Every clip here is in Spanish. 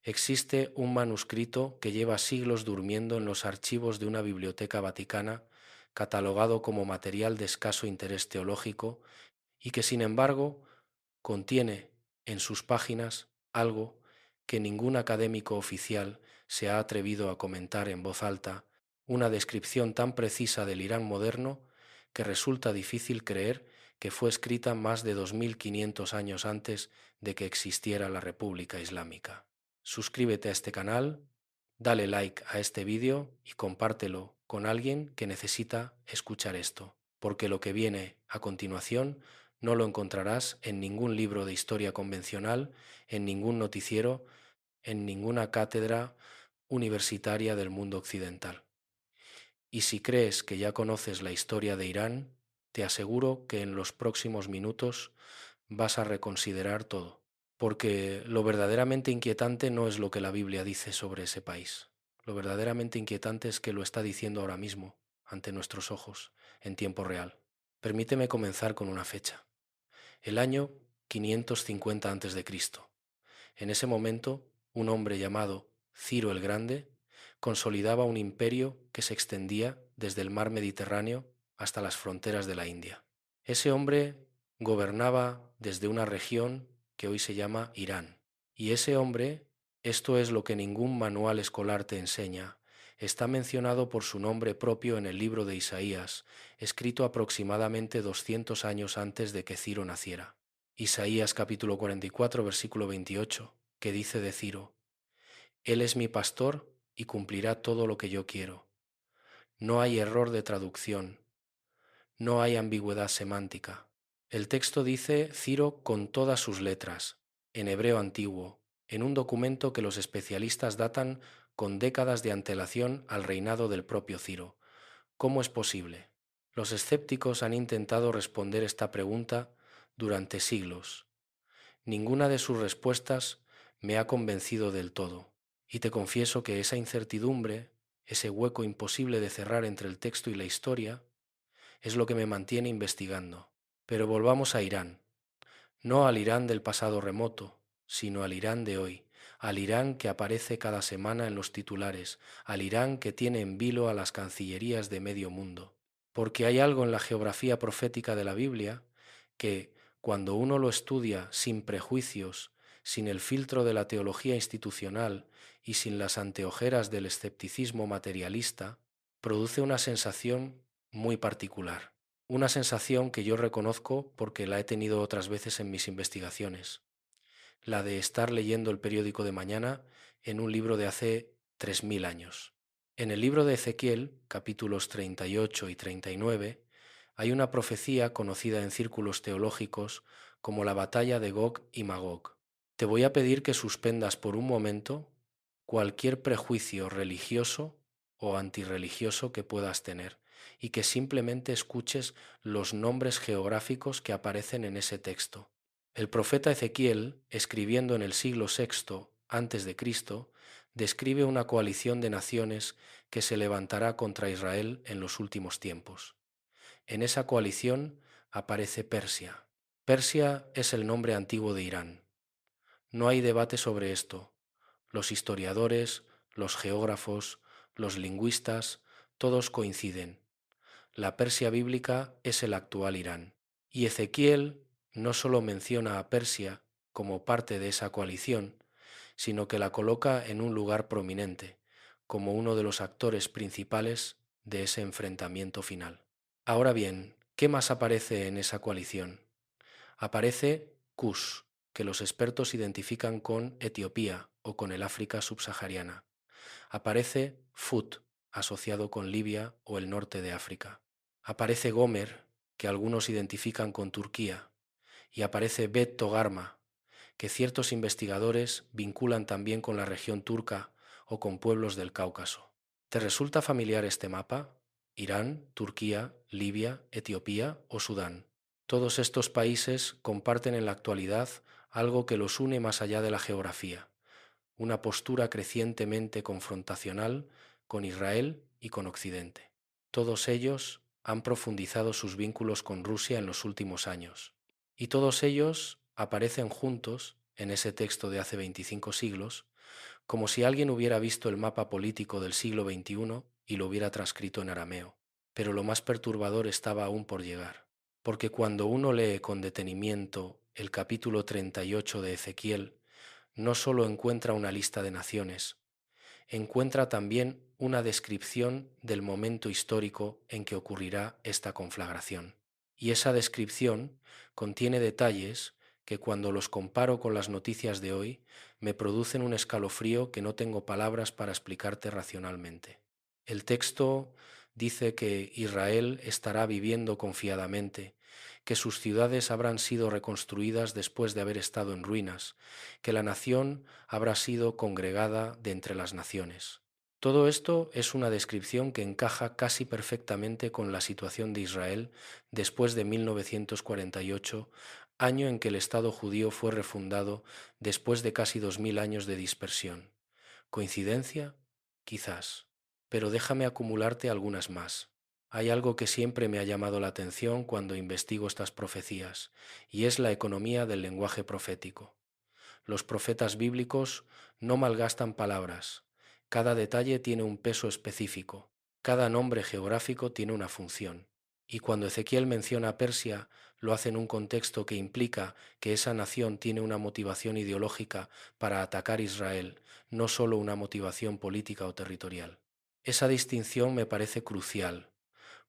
Existe un manuscrito que lleva siglos durmiendo en los archivos de una biblioteca vaticana, catalogado como material de escaso interés teológico y que, sin embargo, contiene en sus páginas algo que ningún académico oficial se ha atrevido a comentar en voz alta, una descripción tan precisa del Irán moderno que resulta difícil creer que fue escrita más de 2500 años antes de que existiera la República Islámica. Suscríbete a este canal, dale like a este vídeo y compártelo con alguien que necesita escuchar esto, porque lo que viene a continuación no lo encontrarás en ningún libro de historia convencional, en ningún noticiero, en ninguna cátedra universitaria del mundo occidental. Y si crees que ya conoces la historia de Irán, te aseguro que en los próximos minutos vas a reconsiderar todo, porque lo verdaderamente inquietante no es lo que la Biblia dice sobre ese país. Lo verdaderamente inquietante es que lo está diciendo ahora mismo, ante nuestros ojos, en tiempo real. Permíteme comenzar con una fecha. El año 550 a.C. En ese momento, un hombre llamado Ciro el Grande consolidaba un imperio que se extendía desde el mar Mediterráneo hasta las fronteras de la India. Ese hombre gobernaba desde una región que hoy se llama Irán. Y ese hombre, esto es lo que ningún manual escolar te enseña, está mencionado por su nombre propio en el libro de Isaías, escrito aproximadamente 200 años antes de que Ciro naciera. Isaías capítulo 44, versículo 28, que dice de Ciro: Él es mi pastor y cumplirá todo lo que yo quiero. No hay error de traducción, no hay ambigüedad semántica. El texto dice Ciro con todas sus letras, en hebreo antiguo, en un documento que los especialistas datan con décadas de antelación al reinado del propio Ciro. ¿Cómo es posible? Los escépticos han intentado responder esta pregunta durante siglos. Ninguna de sus respuestas me ha convencido del todo, y te confieso que esa incertidumbre, ese hueco imposible de cerrar entre el texto y la historia, es lo que me mantiene investigando. Pero volvamos a Irán, no al Irán del pasado remoto, sino al Irán de hoy, al Irán que aparece cada semana en los titulares, al Irán que tiene en vilo a las cancillerías de medio mundo. Porque hay algo en la geografía profética de la Biblia que, cuando uno lo estudia sin prejuicios, sin el filtro de la teología institucional y sin las anteojeras del escepticismo materialista, produce una sensación muy particular. Una sensación que yo reconozco porque la he tenido otras veces en mis investigaciones, la de estar leyendo el periódico de mañana en un libro de hace 3000 años. En el libro de Ezequiel, capítulos 38 y 39, hay una profecía conocida en círculos teológicos como la batalla de Gog y Magog. Te voy a pedir que suspendas por un momento cualquier prejuicio religioso o antirreligioso que puedas tener y que simplemente escuches los nombres geográficos que aparecen en ese texto. El profeta Ezequiel, escribiendo en el siglo VI antes de Cristo, describe una coalición de naciones que se levantará contra Israel en los últimos tiempos. En esa coalición aparece Persia. Persia es el nombre antiguo de Irán. No hay debate sobre esto. Los historiadores, los geógrafos, los lingüistas, todos coinciden. La Persia bíblica es el actual Irán. Y Ezequiel no solo menciona a Persia como parte de esa coalición, sino que la coloca en un lugar prominente, como uno de los actores principales de ese enfrentamiento final. Ahora bien, ¿qué más aparece en esa coalición? Aparece Kush, que los expertos identifican con Etiopía o con el África subsahariana. Aparece Fut, asociado con Libia o el norte de África. Aparece Gomer, que algunos identifican con Turquía. Y aparece Bet Togarma, que ciertos investigadores vinculan también con la región turca o con pueblos del Cáucaso. ¿Te resulta familiar este mapa? Irán, Turquía, Libia, Etiopía o Sudán. Todos estos países comparten en la actualidad algo que los une más allá de la geografía: una postura crecientemente confrontacional con Israel y con Occidente. Todos ellos han profundizado sus vínculos con Rusia en los últimos años, y todos ellos aparecen juntos en ese texto de hace 25 siglos como si alguien hubiera visto el mapa político del siglo XXI y lo hubiera transcrito en arameo. Pero lo más perturbador estaba aún por llegar, porque cuando uno lee con detenimiento el capítulo 38 de Ezequiel, no solo encuentra una lista de naciones, encuentra también una descripción del momento histórico en que ocurrirá esta conflagración. Y esa descripción contiene detalles que cuando los comparo con las noticias de hoy me producen un escalofrío que no tengo palabras para explicarte racionalmente. El texto dice que Israel estará viviendo confiadamente, que sus ciudades habrán sido reconstruidas después de haber estado en ruinas, que la nación habrá sido congregada de entre las naciones. Todo esto es una descripción que encaja casi perfectamente con la situación de Israel después de 1948, año en que el Estado judío fue refundado después de casi 2000 años de dispersión. ¿Coincidencia? Quizás. Pero déjame acumularte algunas más. Hay algo que siempre me ha llamado la atención cuando investigo estas profecías, y es la economía del lenguaje profético. Los profetas bíblicos no malgastan palabras. Cada detalle tiene un peso específico. Cada nombre geográfico tiene una función. Y cuando Ezequiel menciona Persia, lo hace en un contexto que implica que esa nación tiene una motivación ideológica para atacar Israel, no solo una motivación política o territorial. Esa distinción me parece crucial,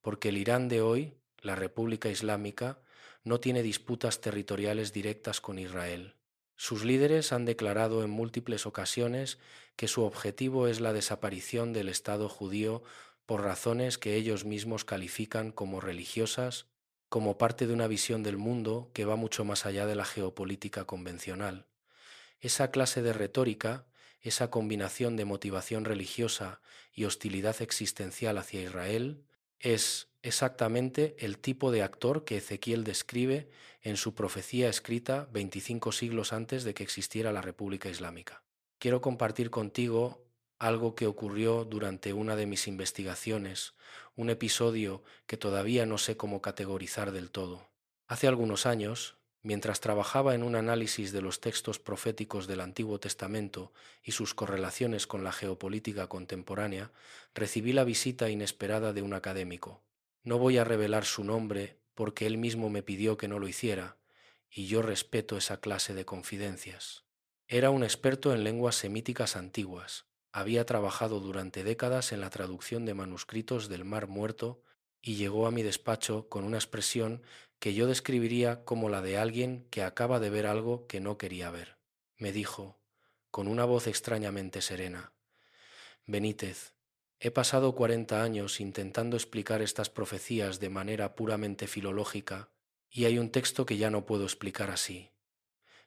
porque el Irán de hoy, la República Islámica, no tiene disputas territoriales directas con Israel. Sus líderes han declarado en múltiples ocasiones que su objetivo es la desaparición del Estado judío por razones que ellos mismos califican como religiosas, como parte de una visión del mundo que va mucho más allá de la geopolítica convencional. Esa clase de retórica, esa combinación de motivación religiosa y hostilidad existencial hacia Israel, es exactamente el tipo de actor que Ezequiel describe en su profecía escrita 25 siglos antes de que existiera la República Islámica. Quiero compartir contigo algo que ocurrió durante una de mis investigaciones, un episodio que todavía no sé cómo categorizar del todo. Hace algunos años, mientras trabajaba en un análisis de los textos proféticos del Antiguo Testamento y sus correlaciones con la geopolítica contemporánea, recibí la visita inesperada de un académico. No voy a revelar su nombre porque él mismo me pidió que no lo hiciera, y yo respeto esa clase de confidencias. Era un experto en lenguas semíticas antiguas. Había trabajado durante décadas en la traducción de manuscritos del Mar Muerto y llegó a mi despacho con una expresión que yo describiría como la de alguien que acaba de ver algo que no quería ver. Me dijo, con una voz extrañamente serena: Benítez, he pasado 40 años intentando explicar estas profecías de manera puramente filológica y hay un texto que ya no puedo explicar así.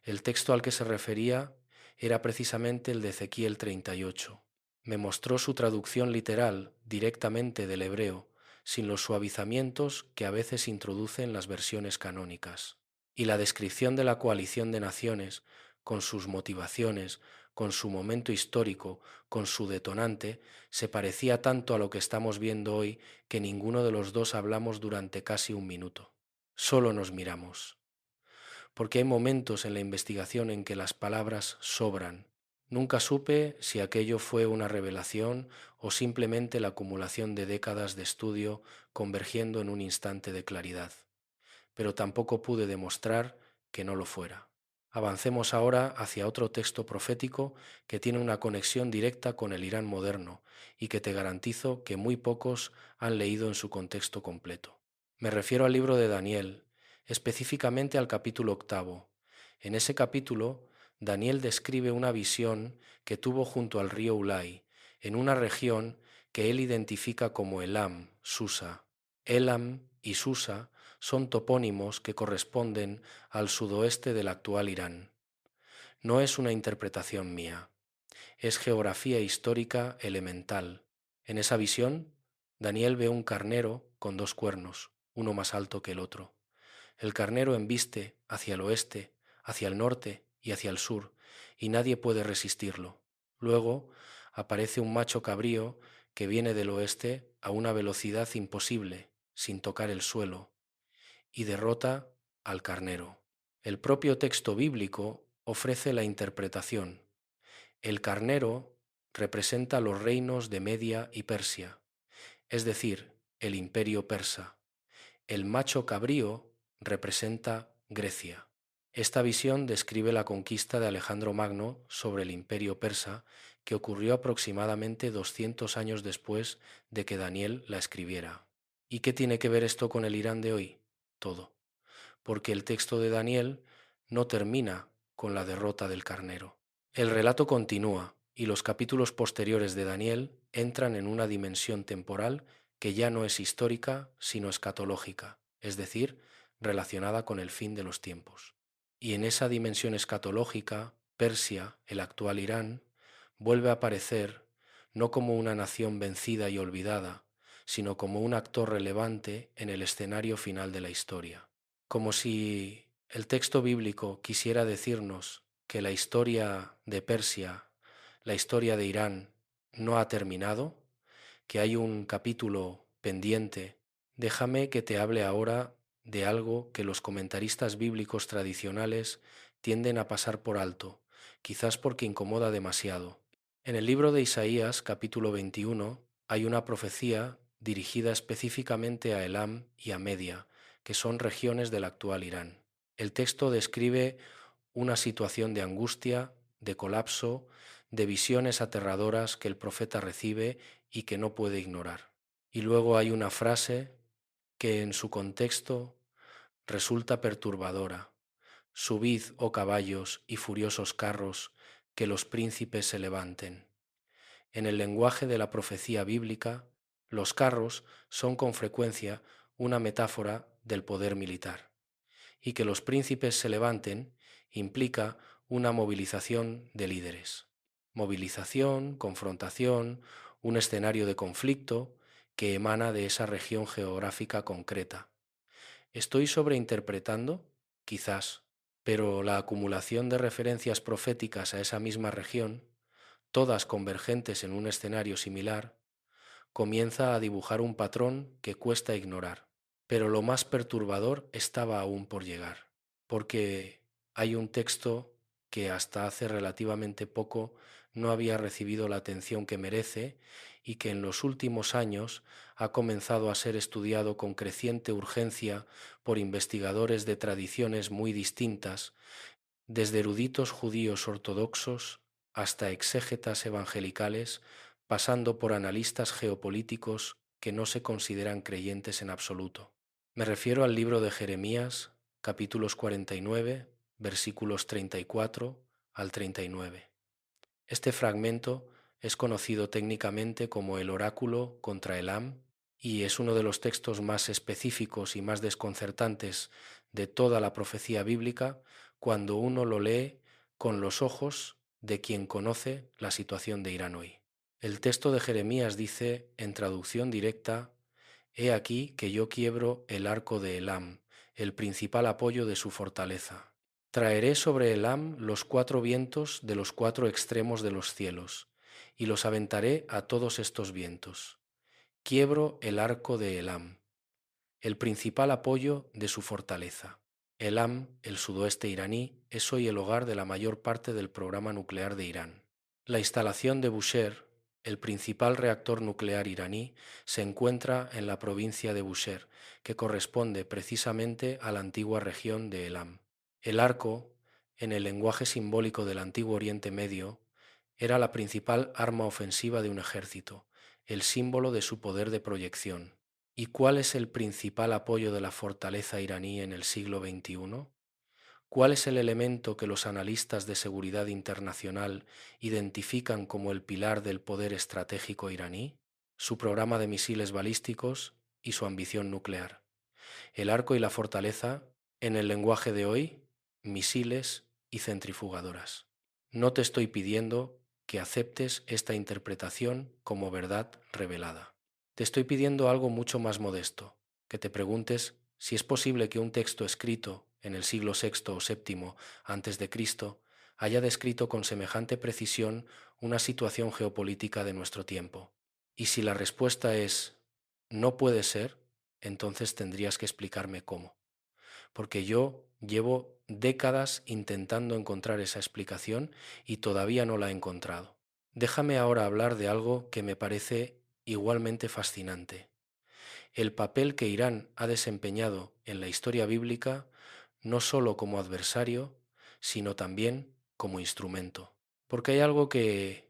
El texto al que se refería era precisamente el de Ezequiel 38. Me mostró su traducción literal directamente del hebreo, sin los suavizamientos que a veces introducen las versiones canónicas. Y la descripción de la coalición de naciones, con sus motivaciones, con su momento histórico, con su detonante, se parecía tanto a lo que estamos viendo hoy que ninguno de los dos hablamos durante casi un minuto. Solo nos miramos. Porque hay momentos en la investigación en que las palabras sobran. Nunca supe si aquello fue una revelación o simplemente la acumulación de décadas de estudio convergiendo en un instante de claridad, pero tampoco pude demostrar que no lo fuera. Avancemos ahora hacia otro texto profético que tiene una conexión directa con el Irán moderno y que te garantizo que muy pocos han leído en su contexto completo. Me refiero al libro de Daniel, específicamente al capítulo 8. En ese capítulo, Daniel describe una visión que tuvo junto al río Ulai, en una región que él identifica como Elam, Susa. Elam y Susa son topónimos que corresponden al sudoeste del actual Irán. No es una interpretación mía, es geografía histórica elemental. En esa visión, Daniel ve un carnero con dos cuernos, uno más alto que el otro. El carnero embiste hacia el oeste, hacia el norte y hacia el sur, y nadie puede resistirlo. Luego aparece un macho cabrío que viene del oeste a una velocidad imposible, sin tocar el suelo, y derrota al carnero. El propio texto bíblico ofrece la interpretación. El carnero representa los reinos de Media y Persia, es decir, el imperio persa. El macho cabrío representa Grecia. Esta visión describe la conquista de Alejandro Magno sobre el imperio persa, que ocurrió aproximadamente 200 años después de que Daniel la escribiera. ¿Y qué tiene que ver esto con el Irán de hoy? Todo, porque el texto de Daniel no termina con la derrota del carnero. El relato continúa y los capítulos posteriores de Daniel entran en una dimensión temporal que ya no es histórica, sino escatológica, es decir, relacionada con el fin de los tiempos. Y en esa dimensión escatológica, Persia, el actual Irán, vuelve a aparecer no como una nación vencida y olvidada, sino como un actor relevante en el escenario final de la historia. Como si el texto bíblico quisiera decirnos que la historia de Persia, la historia de Irán, no ha terminado, que hay un capítulo pendiente. Déjame que te hable ahora de algo que los comentaristas bíblicos tradicionales tienden a pasar por alto, quizás porque incomoda demasiado. En el libro de Isaías, capítulo 21, hay una profecía dirigida específicamente a Elam y a Media, que son regiones del actual Irán. El texto describe una situación de angustia, de colapso, de visiones aterradoras que el profeta recibe y que no puede ignorar. Y luego hay una frase que en su contexto resulta perturbadora. Subid, oh caballos y furiosos carros, que los príncipes se levanten. En el lenguaje de la profecía bíblica, los carros son con frecuencia una metáfora del poder militar, y que los príncipes se levanten implica una movilización de líderes. Movilización, confrontación, un escenario de conflicto que emana de esa región geográfica concreta. ¿Estoy sobreinterpretando? Quizás, pero la acumulación de referencias proféticas a esa misma región, todas convergentes en un escenario similar, comienza a dibujar un patrón que cuesta ignorar. Pero lo más perturbador estaba aún por llegar, porque hay un texto que hasta hace relativamente poco no había recibido la atención que merece y que en los últimos años ha comenzado a ser estudiado con creciente urgencia por investigadores de tradiciones muy distintas, desde eruditos judíos ortodoxos hasta exégetas evangelicales, pasando por analistas geopolíticos que no se consideran creyentes en absoluto. Me refiero al libro de Jeremías, capítulos 49, versículos 34 al 39. Este fragmento es conocido técnicamente como el oráculo contra Elam y es uno de los textos más específicos y más desconcertantes de toda la profecía bíblica cuando uno lo lee con los ojos de quien conoce la situación de Irán hoy. El texto de Jeremías dice, en traducción directa, He aquí que yo quiebro el arco de Elam, el principal apoyo de su fortaleza. Traeré sobre Elam los 4 vientos de los 4 extremos de los cielos, y los aventaré a todos estos vientos. Quiebro el arco de Elam, el principal apoyo de su fortaleza. Elam, el sudoeste iraní, es hoy el hogar de la mayor parte del programa nuclear de Irán. La instalación de Bushehr, el principal reactor nuclear iraní, se encuentra en la provincia de Bushehr, que corresponde precisamente a la antigua región de Elam. El arco, en el lenguaje simbólico del antiguo Oriente Medio, era la principal arma ofensiva de un ejército, el símbolo de su poder de proyección. ¿Y cuál es el principal apoyo de la fortaleza iraní en el siglo XXI? ¿Cuál es el elemento que los analistas de seguridad internacional identifican como el pilar del poder estratégico iraní? Su programa de misiles balísticos y su ambición nuclear. El arco y la fortaleza, en el lenguaje de hoy, misiles y centrifugadoras. No te estoy pidiendo que aceptes esta interpretación como verdad revelada. Te estoy pidiendo algo mucho más modesto, que te preguntes si es posible que un texto escrito en el siglo sexto o séptimo antes de Cristo haya descrito con semejante precisión una situación geopolítica de nuestro tiempo. Y si la respuesta es no puede ser, entonces tendrías que explicarme cómo. Porque yo llevo décadas intentando encontrar esa explicación y todavía no la he encontrado. Déjame ahora hablar de algo que me parece igualmente fascinante: el papel que Irán ha desempeñado en la historia bíblica, no solo como adversario, sino también como instrumento. Porque hay algo que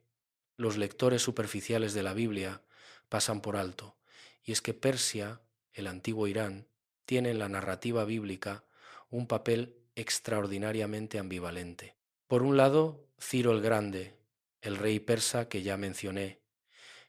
los lectores superficiales de la Biblia pasan por alto, y es que Persia, el antiguo Irán, tiene en la narrativa bíblica un papel extraordinariamente ambivalente. Por un lado, Ciro el Grande, el rey persa que ya mencioné,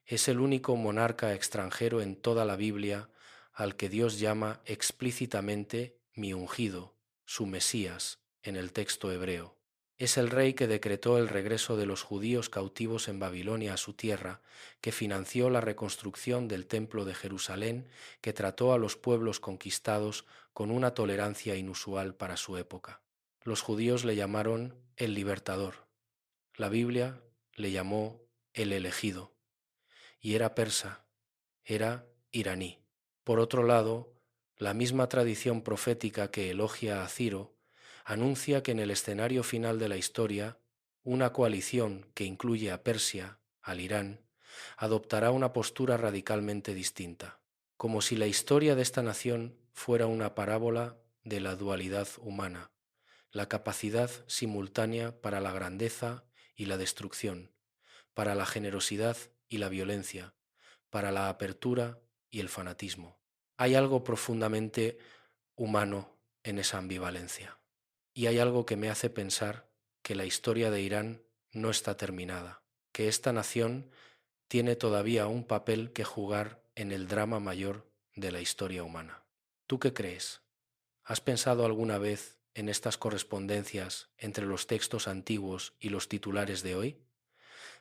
es el único monarca extranjero en toda la Biblia al que Dios llama explícitamente mi ungido, su Mesías, en el texto hebreo. Es el rey que decretó el regreso de los judíos cautivos en Babilonia a su tierra, que financió la reconstrucción del Templo de Jerusalén, que trató a los pueblos conquistados con una tolerancia inusual para su época. Los judíos le llamaron el libertador. La Biblia le llamó el elegido. Y era persa, era iraní. Por otro lado, la misma tradición profética que elogia a Ciro anuncia que en el escenario final de la historia, una coalición que incluye a Persia, al Irán, adoptará una postura radicalmente distinta, como si la historia de esta nación fuera una parábola de la dualidad humana, la capacidad simultánea para la grandeza y la destrucción, para la generosidad y la violencia, para la apertura y el fanatismo. Hay algo profundamente humano en esa ambivalencia. Y hay algo que me hace pensar que la historia de Irán no está terminada, que esta nación tiene todavía un papel que jugar en el drama mayor de la historia humana. ¿Tú qué crees? ¿Has pensado alguna vez en estas correspondencias entre los textos antiguos y los titulares de hoy?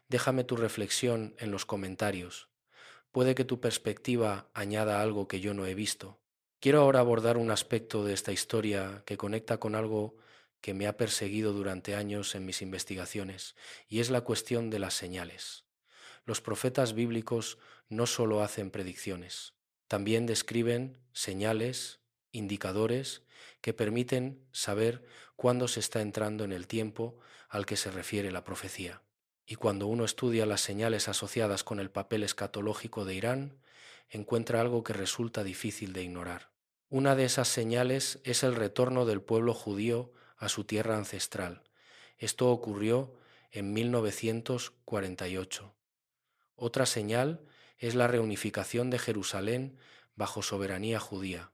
Déjame tu reflexión en los comentarios. Puede que tu perspectiva añada algo que yo no he visto. Quiero ahora abordar un aspecto de esta historia que conecta con algo que me ha perseguido durante años en mis investigaciones, y es la cuestión de las señales. Los profetas bíblicos no solo hacen predicciones, también describen señales, indicadores que permiten saber cuándo se está entrando en el tiempo al que se refiere la profecía. Y cuando uno estudia las señales asociadas con el papel escatológico de Irán, encuentra algo que resulta difícil de ignorar. Una de esas señales es el retorno del pueblo judío a su tierra ancestral. Esto ocurrió en 1948. Otra señal es la reunificación de Jerusalén bajo soberanía judía.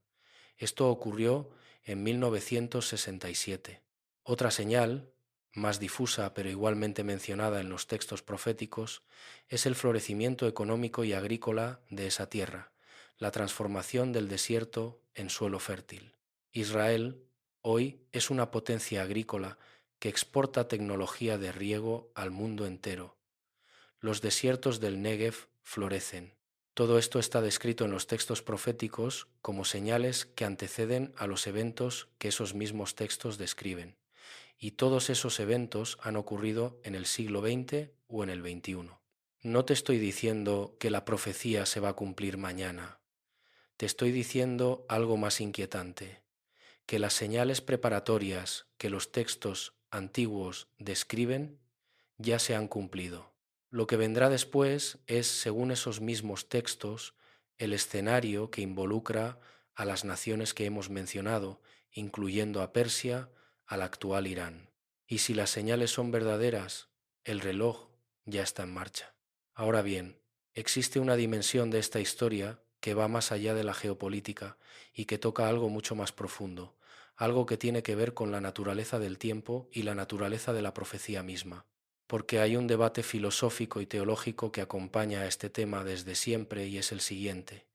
Esto ocurrió en 1967. Otra señal, más difusa pero igualmente mencionada en los textos proféticos, es el florecimiento económico y agrícola de esa tierra, la transformación del desierto en suelo fértil. Israel hoy es una potencia agrícola que exporta tecnología de riego al mundo entero. Los desiertos del Négev florecen. Todo esto está descrito en los textos proféticos como señales que anteceden a los eventos que esos mismos textos describen. Y todos esos eventos han ocurrido en el siglo XX o en el XXI. No te estoy diciendo que la profecía se va a cumplir mañana. Te estoy diciendo algo más inquietante, que las señales preparatorias que los textos antiguos describen ya se han cumplido. Lo que vendrá después es, según esos mismos textos, el escenario que involucra a las naciones que hemos mencionado, incluyendo a Persia, al actual Irán. Y si las señales son verdaderas, el reloj ya está en marcha. Ahora bien, existe una dimensión de esta historia que va más allá de la geopolítica y que toca algo mucho más profundo, algo que tiene que ver con la naturaleza del tiempo y la naturaleza de la profecía misma, porque hay un debate filosófico y teológico que acompaña a este tema desde siempre y es el siguiente: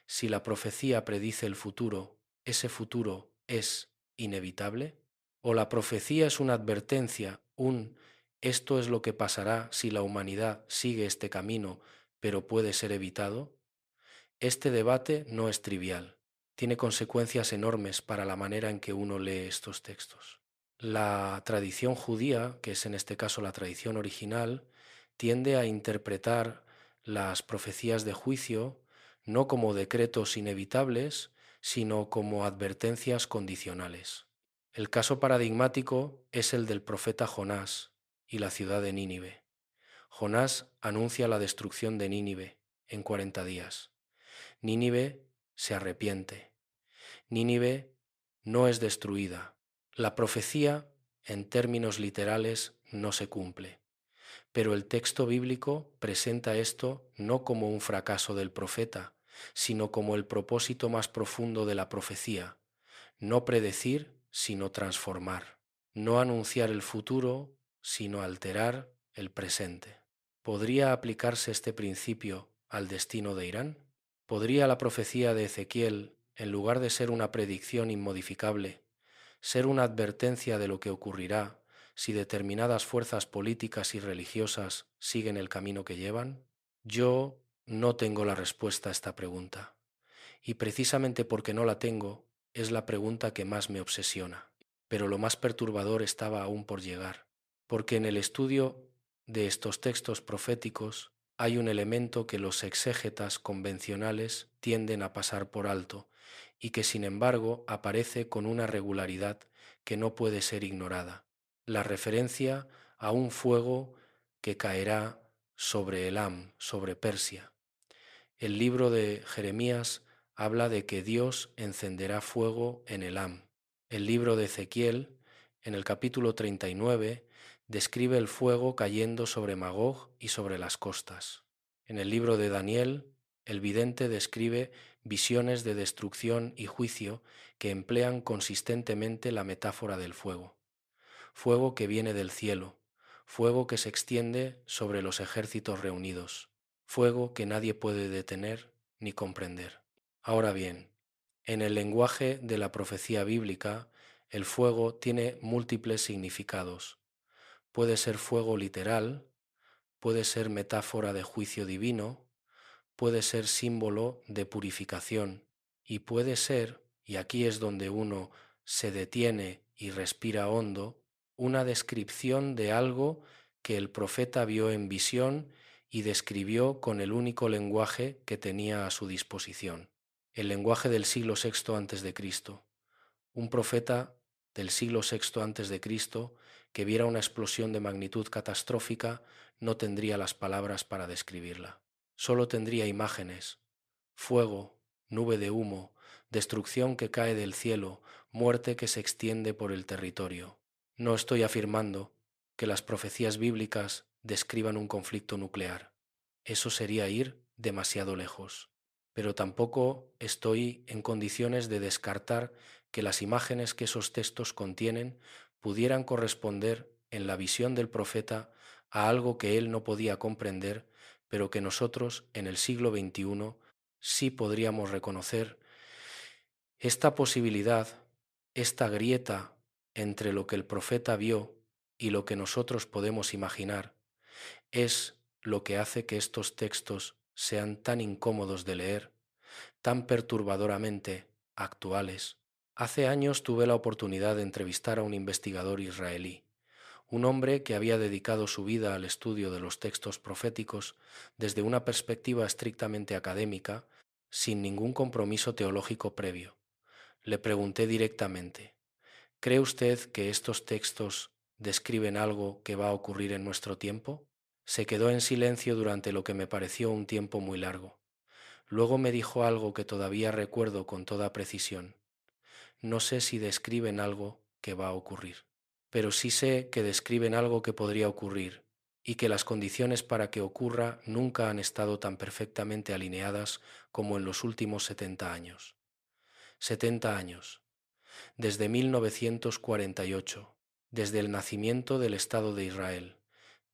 si la profecía predice el futuro, ¿ese futuro es inevitable? ¿O la profecía es una advertencia, un esto es lo que pasará si la humanidad sigue este camino, pero puede ser evitado? Este debate no es trivial, tiene consecuencias enormes para la manera en que uno lee estos textos. La tradición judía, que es en este caso la tradición original, tiende a interpretar las profecías de juicio no como decretos inevitables, sino como advertencias condicionales. El caso paradigmático es el del profeta Jonás y la ciudad de Nínive. Jonás anuncia la destrucción de Nínive en 40 días. Nínive se arrepiente. Nínive no es destruida. La profecía, en términos literales, no se cumple. Pero el texto bíblico presenta esto no como un fracaso del profeta, sino como el propósito más profundo de la profecía: no predecir, sino transformar; no anunciar el futuro, sino alterar el presente. ¿Podría aplicarse este principio al destino de Irán? ¿Podría la profecía de Ezequiel, en lugar de ser una predicción inmodificable, ser una advertencia de lo que ocurrirá si determinadas fuerzas políticas y religiosas siguen el camino que llevan? Yo no tengo la respuesta a esta pregunta, y precisamente porque no la tengo, es la pregunta que más me obsesiona. Pero lo más perturbador estaba aún por llegar, porque en el estudio de estos textos proféticos hay un elemento que los exégetas convencionales tienden a pasar por alto y que sin embargo aparece con una regularidad que no puede ser ignorada: la referencia a un fuego que caerá sobre Elam, sobre Persia. El libro de Jeremías habla de que Dios encenderá fuego en Elam. El libro de Ezequiel, en el capítulo 39, describe el fuego cayendo sobre Magog y sobre las costas. En el libro de Daniel, el vidente describe visiones de destrucción y juicio que emplean consistentemente la metáfora del fuego. Fuego que viene del cielo, fuego que se extiende sobre los ejércitos reunidos, fuego que nadie puede detener ni comprender. Ahora bien, en el lenguaje de la profecía bíblica, el fuego tiene múltiples significados. Puede ser fuego literal, puede ser metáfora de juicio divino, puede ser símbolo de purificación, y puede ser, y aquí es donde uno se detiene y respira hondo, una descripción de algo que el profeta vio en visión y describió con el único lenguaje que tenía a su disposición, el lenguaje del siglo VI antes de Cristo. Un profeta del siglo VI antes de Cristo que viera una explosión de magnitud catastrófica no tendría las palabras para describirla. Solo tendría imágenes: fuego, nube de humo, destrucción que cae del cielo, muerte que se extiende por el territorio. No estoy afirmando que las profecías bíblicas describan un conflicto nuclear. Eso sería ir demasiado lejos. Pero tampoco estoy en condiciones de descartar que las imágenes que esos textos contienen pudieran corresponder en la visión del profeta a algo que él no podía comprender, pero que nosotros en el siglo XXI sí podríamos reconocer. Esta posibilidad, esta grieta entre lo que el profeta vio y lo que nosotros podemos imaginar, es lo que hace que estos textos sean tan incómodos de leer, tan perturbadoramente actuales. Hace años tuve la oportunidad de entrevistar a un investigador israelí, un hombre que había dedicado su vida al estudio de los textos proféticos desde una perspectiva estrictamente académica, sin ningún compromiso teológico previo. Le pregunté directamente: ¿cree usted que estos textos describen algo que va a ocurrir en nuestro tiempo? Se quedó en silencio durante lo que me pareció un tiempo muy largo. Luego me dijo algo que todavía recuerdo con toda precisión: no sé si describen algo que va a ocurrir, pero sí sé que describen algo que podría ocurrir, y que las condiciones para que ocurra nunca han estado tan perfectamente alineadas como en los últimos 70 años. 70 años, desde 1948, desde el nacimiento del Estado de Israel,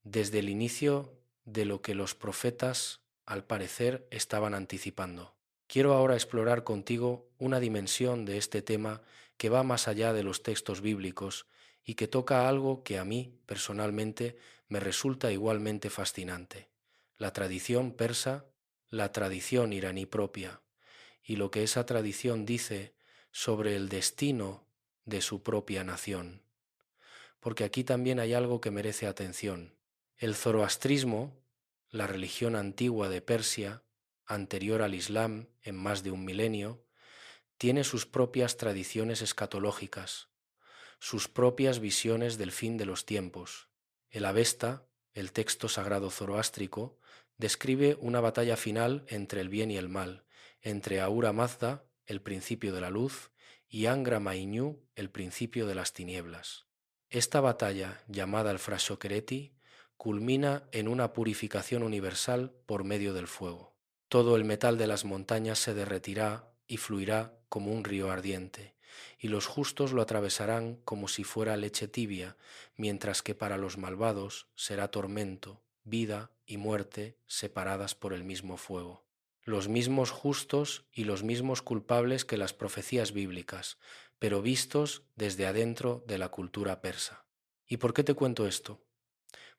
desde el inicio de lo que los profetas, al parecer, estaban anticipando. Quiero ahora explorar contigo una dimensión de este tema que va más allá de los textos bíblicos y que toca algo que a mí, personalmente, me resulta igualmente fascinante: la tradición persa, la tradición iraní propia, y lo que esa tradición dice sobre el destino de su propia nación. Porque aquí también hay algo que merece atención. El zoroastrismo, la religión antigua de Persia, anterior al Islam en más de un milenio, tiene sus propias tradiciones escatológicas, sus propias visiones del fin de los tiempos. El Avesta, el texto sagrado zoroástrico, describe una batalla final entre el bien y el mal, entre Ahura Mazda, el principio de la luz, y Angra Mainyu, el principio de las tinieblas. Esta batalla, llamada el Frashokereti, culmina en una purificación universal por medio del fuego. Todo el metal de las montañas se derretirá y fluirá como un río ardiente, y los justos lo atravesarán como si fuera leche tibia, mientras que para los malvados será tormento, vida y muerte separadas por el mismo fuego. Los mismos justos y los mismos culpables que las profecías bíblicas, pero vistos desde adentro de la cultura persa. ¿Y por qué te cuento esto?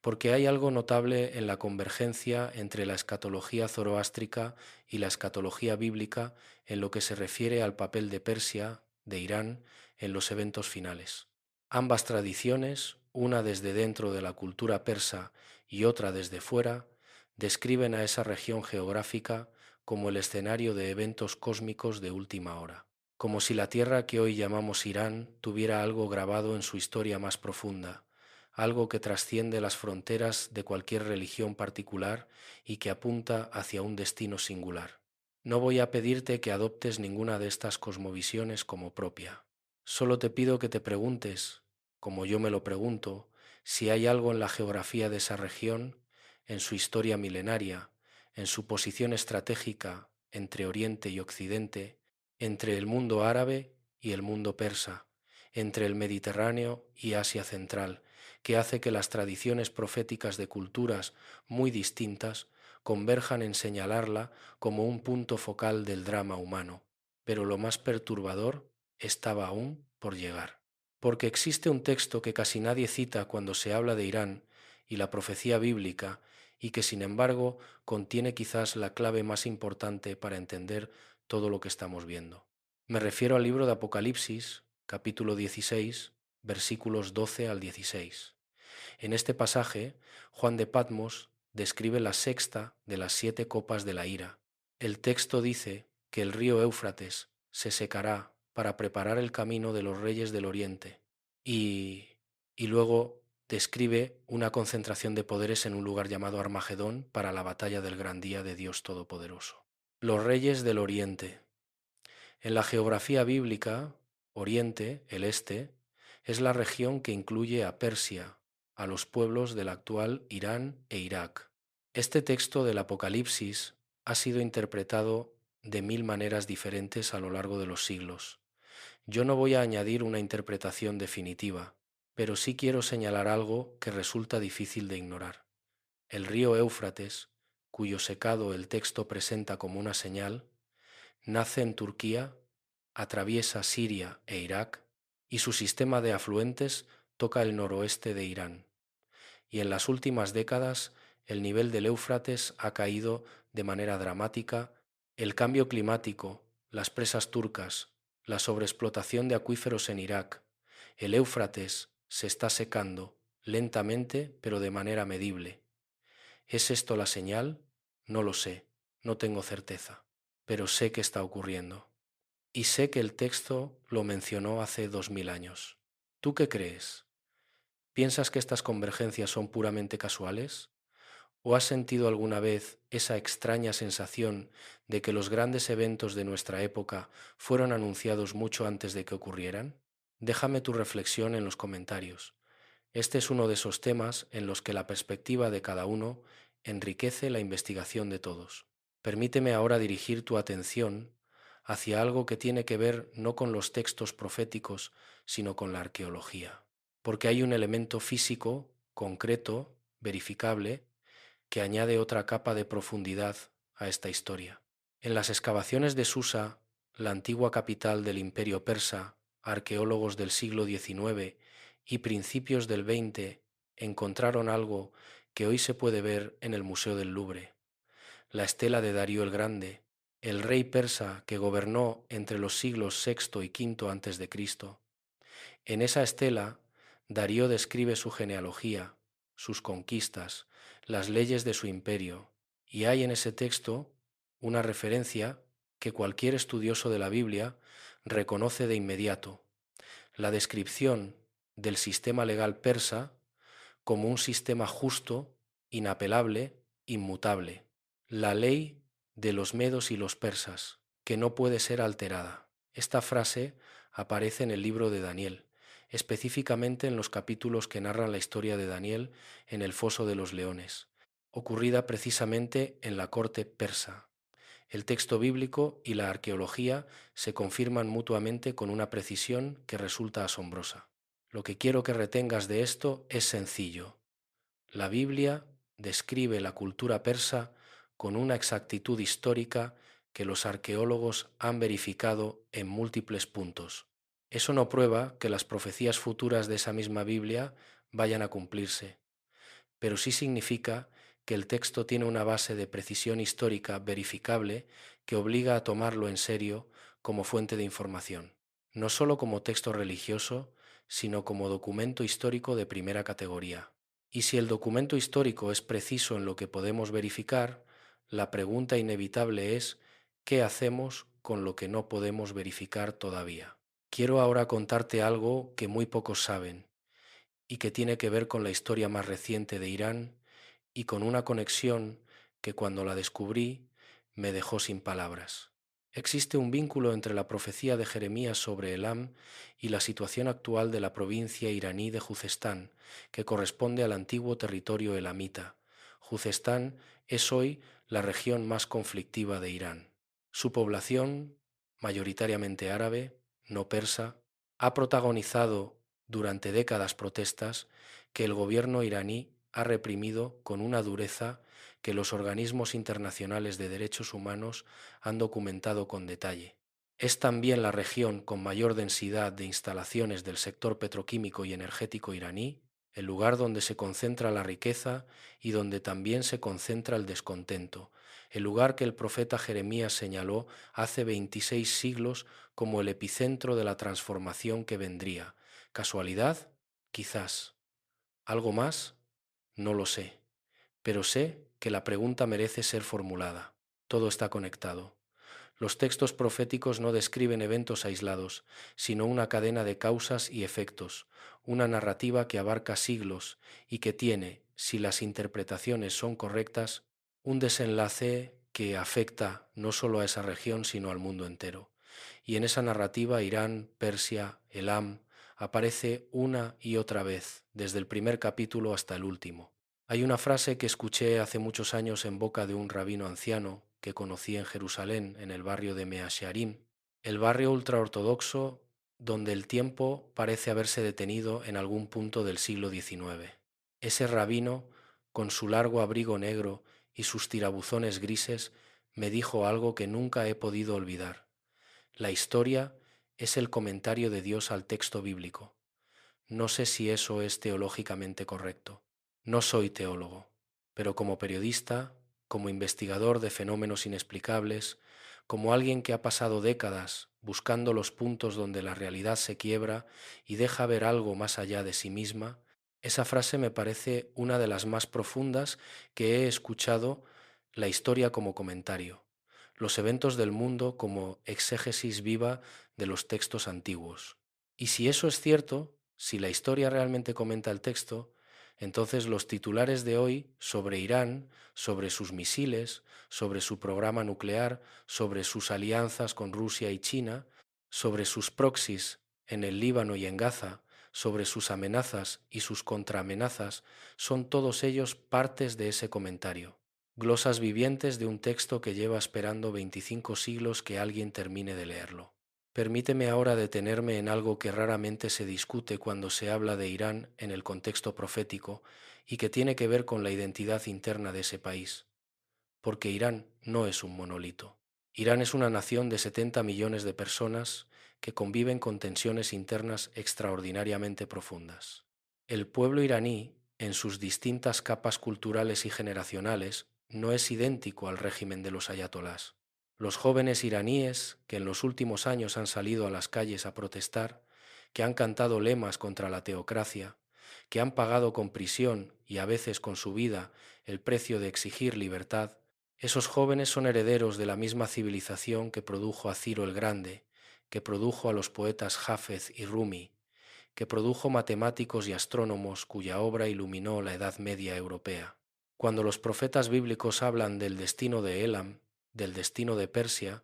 Porque hay algo notable en la convergencia entre la escatología zoroástrica y la escatología bíblica en lo que se refiere al papel de Persia, de Irán, en los eventos finales. Ambas tradiciones, una desde dentro de la cultura persa y otra desde fuera, describen a esa región geográfica como el escenario de eventos cósmicos de última hora, como si la tierra que hoy llamamos Irán tuviera algo grabado en su historia más profunda, algo que trasciende las fronteras de cualquier religión particular y que apunta hacia un destino singular. No voy a pedirte que adoptes ninguna de estas cosmovisiones como propia. Solo te pido que te preguntes, como yo me lo pregunto, si hay algo en la geografía de esa región, en su historia milenaria, en su posición estratégica entre Oriente y Occidente, entre el mundo árabe y el mundo persa, entre el Mediterráneo y Asia Central, que hace que las tradiciones proféticas de culturas muy distintas converjan en señalarla como un punto focal del drama humano. Pero lo más perturbador estaba aún por llegar. Porque existe un texto que casi nadie cita cuando se habla de Irán y la profecía bíblica, y que sin embargo contiene quizás la clave más importante para entender todo lo que estamos viendo. Me refiero al libro de Apocalipsis, capítulo 16, versículos 12 al 16. En este pasaje, Juan de Patmos describe la sexta de las 7 copas de la ira. El texto dice que el río Éufrates se secará para preparar el camino de los reyes del Oriente y luego describe una concentración de poderes en un lugar llamado Armagedón para la batalla del gran día de Dios Todopoderoso. Los reyes del Oriente. En la geografía bíblica, Oriente, el Este, es la región que incluye a Persia, a los pueblos del actual Irán e Irak. Este texto del Apocalipsis ha sido interpretado de 1000 maneras diferentes a lo largo de los siglos. Yo no voy a añadir una interpretación definitiva, pero sí quiero señalar algo que resulta difícil de ignorar. El río Éufrates, cuyo secado el texto presenta como una señal, nace en Turquía, atraviesa Siria e Irak y su sistema de afluentes toca el noroeste de Irán. Y en las últimas décadas el nivel del Éufrates ha caído de manera dramática. El cambio climático, las presas turcas, la sobreexplotación de acuíferos en Irak, el Éufrates se está secando lentamente pero de manera medible. ¿Es esto la señal? No lo sé, no tengo certeza, pero sé que está ocurriendo. Y sé que el texto lo mencionó hace 2000 años. ¿Tú qué crees? ¿Piensas que estas convergencias son puramente casuales? ¿O has sentido alguna vez esa extraña sensación de que los grandes eventos de nuestra época fueron anunciados mucho antes de que ocurrieran? Déjame tu reflexión en los comentarios. Este es uno de esos temas en los que la perspectiva de cada uno enriquece la investigación de todos. Permíteme ahora dirigir tu atención hacia algo que tiene que ver no con los textos proféticos, sino con la arqueología, porque hay un elemento físico, concreto, verificable, que añade otra capa de profundidad a esta historia. En las excavaciones de Susa, la antigua capital del Imperio Persa, arqueólogos del siglo XIX y principios del XX encontraron algo que hoy se puede ver en el Museo del Louvre: la estela de Darío el Grande, el rey persa que gobernó entre los siglos VI y V antes de Cristo. En esa estela, Darío describe su genealogía, sus conquistas, las leyes de su imperio, y hay en ese texto una referencia que cualquier estudioso de la Biblia reconoce de inmediato: la descripción del sistema legal persa como un sistema justo inapelable, inmutable, la ley de los medos y los persas, que no puede ser alterada. Esta frase aparece en el libro de Daniel, específicamente en los capítulos que narran la historia de Daniel en el foso de los leones, ocurrida precisamente en la corte persa. El texto bíblico y la arqueología se confirman mutuamente con una precisión que resulta asombrosa. Lo que quiero que retengas de esto es sencillo. La Biblia describe la cultura persa con una exactitud histórica que los arqueólogos han verificado en múltiples puntos. Eso no prueba que las profecías futuras de esa misma Biblia vayan a cumplirse, pero sí significa que el texto tiene una base de precisión histórica verificable que obliga a tomarlo en serio como fuente de información, no solo como texto religioso, sino como documento histórico de primera categoría. Y si el documento histórico es preciso en lo que podemos verificar, la pregunta inevitable es: ¿qué hacemos con lo que no podemos verificar todavía? Quiero ahora contarte algo que muy pocos saben y que tiene que ver con la historia más reciente de Irán y con una conexión que cuando la descubrí me dejó sin palabras. Existe un vínculo entre la profecía de Jeremías sobre Elam y la situación actual de la provincia iraní de Juzestán, que corresponde al antiguo territorio elamita. Juzestán es hoy la región más conflictiva de Irán. Su población, mayoritariamente árabe, no persa, ha protagonizado durante décadas protestas que el gobierno iraní ha reprimido con una dureza que los organismos internacionales de derechos humanos han documentado con detalle. Es también la región con mayor densidad de instalaciones del sector petroquímico y energético iraní, el lugar donde se concentra la riqueza y donde también se concentra el descontento, el lugar que el profeta Jeremías señaló hace 26 siglos como el epicentro de la transformación que vendría. ¿Casualidad? Quizás. ¿Algo más? No lo sé, pero sé que la pregunta merece ser formulada. Todo está conectado. Los textos proféticos no describen eventos aislados, sino una cadena de causas y efectos, una narrativa que abarca siglos y que tiene, si las interpretaciones son correctas, un desenlace que afecta no solo a esa región, sino al mundo entero. Y en esa narrativa Irán, Persia, Elam, aparece una y otra vez, desde el primer capítulo hasta el último. Hay una frase que escuché hace muchos años en boca de un rabino anciano que conocí en Jerusalén, en el barrio de Mea Shearim, el barrio ultraortodoxo donde el tiempo parece haberse detenido en algún punto del siglo XIX. Ese rabino, con su largo abrigo negro y sus tirabuzones grises, me dijo algo que nunca he podido olvidar. La historia es el comentario de Dios al texto bíblico. No sé si eso es teológicamente correcto. No soy teólogo, pero como periodista, como investigador de fenómenos inexplicables, como alguien que ha pasado décadas buscando los puntos donde la realidad se quiebra y deja ver algo más allá de sí misma, esa frase me parece una de las más profundas que he escuchado: la historia como comentario, los eventos del mundo como exégesis viva de los textos antiguos. Y si eso es cierto, si la historia realmente comenta el texto, entonces los titulares de hoy sobre Irán, sobre sus misiles, sobre su programa nuclear, sobre sus alianzas con Rusia y China, sobre sus proxies en el Líbano y en Gaza, sobre sus amenazas y sus contraamenazas, son todos ellos partes de ese comentario, glosas vivientes de un texto que lleva esperando 25 siglos que alguien termine de leerlo. Permíteme ahora detenerme en algo que raramente se discute cuando se habla de Irán en el contexto profético y que tiene que ver con la identidad interna de ese país, porque Irán no es un monolito. Irán es una nación de 70 millones de personas que conviven con tensiones internas extraordinariamente profundas. El pueblo iraní, en sus distintas capas culturales y generacionales, no es idéntico al régimen de los ayatolás. Los jóvenes iraníes que en los últimos años han salido a las calles a protestar, que han cantado lemas contra la teocracia, que han pagado con prisión y a veces con su vida el precio de exigir libertad, esos jóvenes son herederos de la misma civilización que produjo a Ciro el Grande, que produjo a los poetas Hafez y Rumi, que produjo matemáticos y astrónomos cuya obra iluminó la Edad Media europea. Cuando los profetas bíblicos hablan del destino de Elam, del destino de Persia,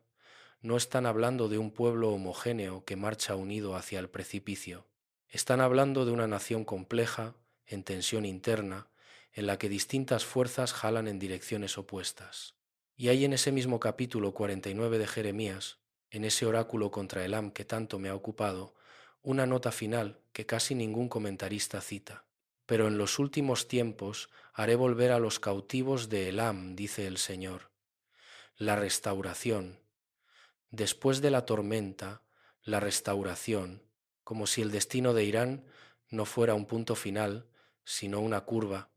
no están hablando de un pueblo homogéneo que marcha unido hacia el precipicio. Están hablando de una nación compleja, en tensión interna, en la que distintas fuerzas jalan en direcciones opuestas. Y hay en ese mismo capítulo 49 de Jeremías, en ese oráculo contra Elam que tanto me ha ocupado, una nota final que casi ningún comentarista cita. Pero en los últimos tiempos haré volver a los cautivos de Elam, dice el Señor. La restauración. Después de la tormenta, la restauración, como si el destino de Irán no fuera un punto final, sino una curva,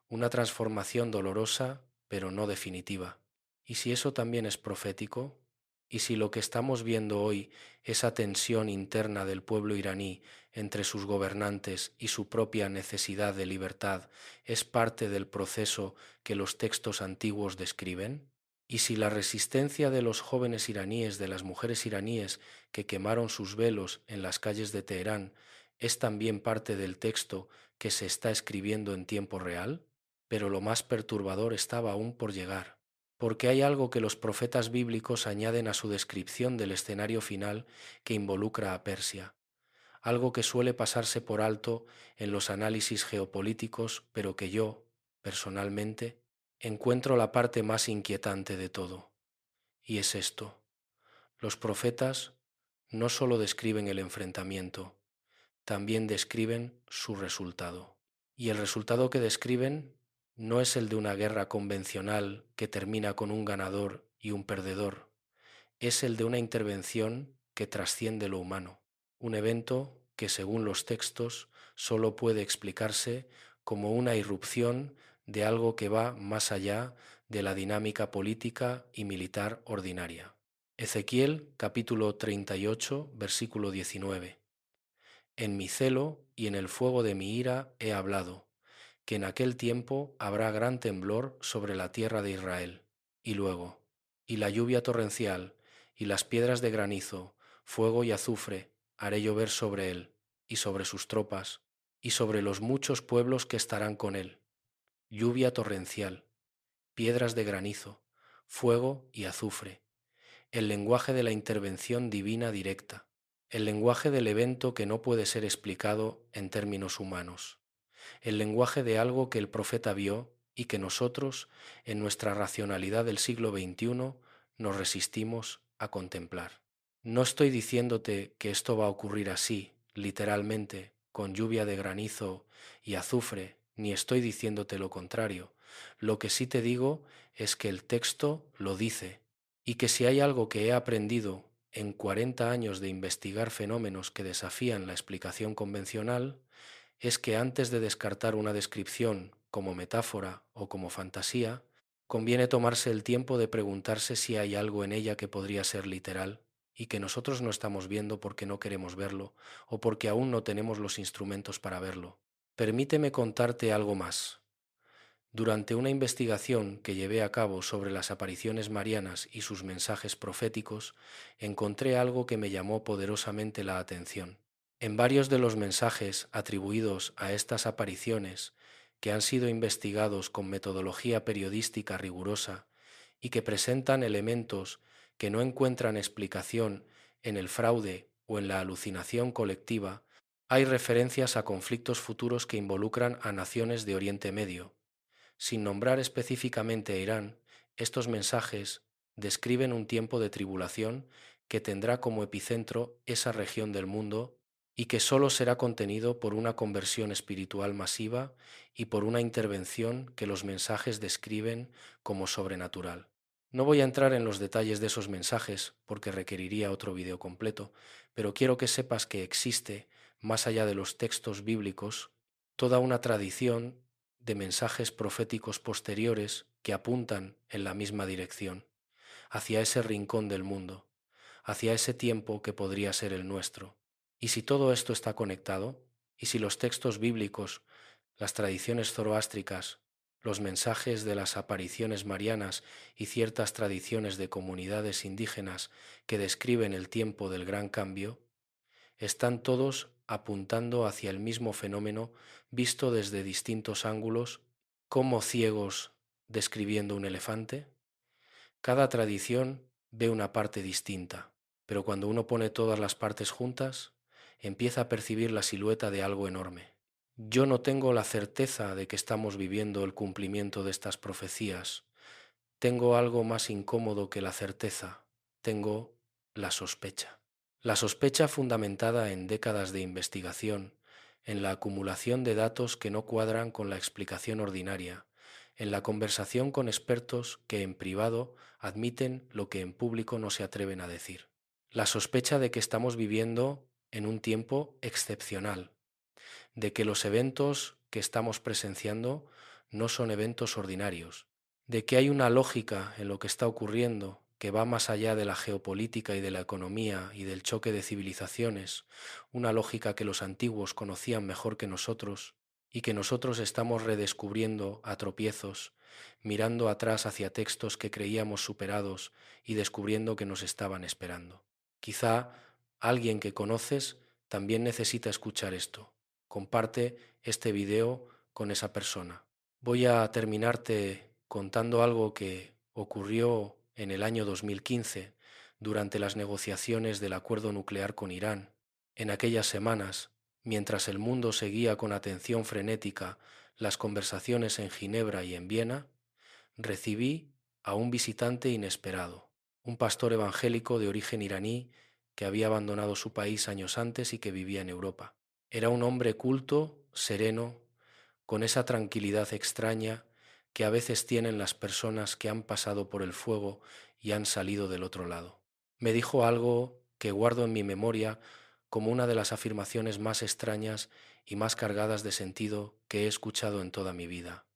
una transformación dolorosa, pero no definitiva. ¿Y si eso también es profético? ¿Y si lo que estamos viendo hoy, esa tensión interna del pueblo iraní entre sus gobernantes y su propia necesidad de libertad, es parte del proceso que los textos antiguos describen? ¿Y si la resistencia de los jóvenes iraníes, de las mujeres iraníes que quemaron sus velos en las calles de Teherán, es también parte del texto que se está escribiendo en tiempo real? Pero lo más perturbador estaba aún por llegar, porque hay algo que los profetas bíblicos añaden a su descripción del escenario final que involucra a Persia, algo que suele pasarse por alto en los análisis geopolíticos, pero que yo, personalmente, encuentro la parte más inquietante de todo, y es esto: los profetas no solo describen el enfrentamiento, también describen su resultado. Y el resultado que describen no es el de una guerra convencional que termina con un ganador y un perdedor, es el de una intervención que trasciende lo humano, un evento que, según los textos, solo puede explicarse como una irrupción de algo que va más allá de la dinámica política y militar ordinaria. Ezequiel capítulo 38, versículo 19. En mi celo y en el fuego de mi ira he hablado, que en aquel tiempo habrá gran temblor sobre la tierra de Israel. Y luego, y la lluvia torrencial, y las piedras de granizo, fuego y azufre, haré llover sobre él, y sobre sus tropas, y sobre los muchos pueblos que estarán con él. Lluvia torrencial, piedras de granizo, fuego y azufre. El lenguaje de la intervención divina directa. El lenguaje del evento que no puede ser explicado en términos humanos. El lenguaje de algo que el profeta vio y que nosotros, en nuestra racionalidad del siglo XXI, nos resistimos a contemplar. No estoy diciéndote que esto va a ocurrir así, literalmente, con lluvia de granizo y azufre, ni estoy diciéndote lo contrario. Lo que sí te digo es que el texto lo dice, y que si hay algo que he aprendido en 40 años de investigar fenómenos que desafían la explicación convencional, es que antes de descartar una descripción como metáfora o como fantasía, conviene tomarse el tiempo de preguntarse si hay algo en ella que podría ser literal y que nosotros no estamos viendo porque no queremos verlo o porque aún no tenemos los instrumentos para verlo. Permíteme contarte algo más. Durante una investigación que llevé a cabo sobre las apariciones marianas y sus mensajes proféticos, encontré algo que me llamó poderosamente la atención. En varios de los mensajes atribuidos a estas apariciones, que han sido investigados con metodología periodística rigurosa y que presentan elementos que no encuentran explicación en el fraude o en la alucinación colectiva, hay referencias a conflictos futuros que involucran a naciones de Oriente Medio. Sin nombrar específicamente a Irán, estos mensajes describen un tiempo de tribulación que tendrá como epicentro esa región del mundo y que sólo será contenido por una conversión espiritual masiva y por una intervención que los mensajes describen como sobrenatural. No voy a entrar en los detalles de esos mensajes porque requeriría otro video completo, pero quiero que sepas que existe, más allá de los textos bíblicos, toda una tradición de mensajes proféticos posteriores que apuntan en la misma dirección, hacia ese rincón del mundo, hacia ese tiempo que podría ser el nuestro. Y si todo esto está conectado, y si los textos bíblicos, las tradiciones zoroástricas, los mensajes de las apariciones marianas y ciertas tradiciones de comunidades indígenas que describen el tiempo del gran cambio, están todos apuntando hacia el mismo fenómeno visto desde distintos ángulos como ciegos describiendo un elefante. Cada tradición ve una parte distinta, pero cuando uno pone todas las partes juntas, empieza a percibir la silueta de algo enorme. Yo no tengo la certeza de que estamos viviendo el cumplimiento de estas profecías. Tengo algo más incómodo que la certeza. Tengo la sospecha. La sospecha fundamentada en décadas de investigación, en la acumulación de datos que no cuadran con la explicación ordinaria, en la conversación con expertos que en privado admiten lo que en público no se atreven a decir. La sospecha de que estamos viviendo en un tiempo excepcional, de que los eventos que estamos presenciando no son eventos ordinarios, de que hay una lógica en lo que está ocurriendo que va más allá de la geopolítica y de la economía y del choque de civilizaciones, una lógica que los antiguos conocían mejor que nosotros y que nosotros estamos redescubriendo a tropiezos, mirando atrás hacia textos que creíamos superados y descubriendo que nos estaban esperando. Quizá alguien que conoces también necesita escuchar esto. Comparte este video con esa persona. Voy a terminarte contando algo que ocurrió en el año 2015 durante las negociaciones del acuerdo nuclear con Irán. En aquellas semanas, mientras el mundo seguía con atención frenética las conversaciones en Ginebra y en Viena, recibí a un visitante inesperado, un pastor evangélico de origen iraní que había abandonado su país años antes y que vivía en Europa. Era un hombre culto, sereno, con esa tranquilidad extraña que a veces tienen las personas que han pasado por el fuego y han salido del otro lado. Me dijo algo que guardo en mi memoria como una de las afirmaciones más extrañas y más cargadas de sentido que he escuchado en toda mi vida.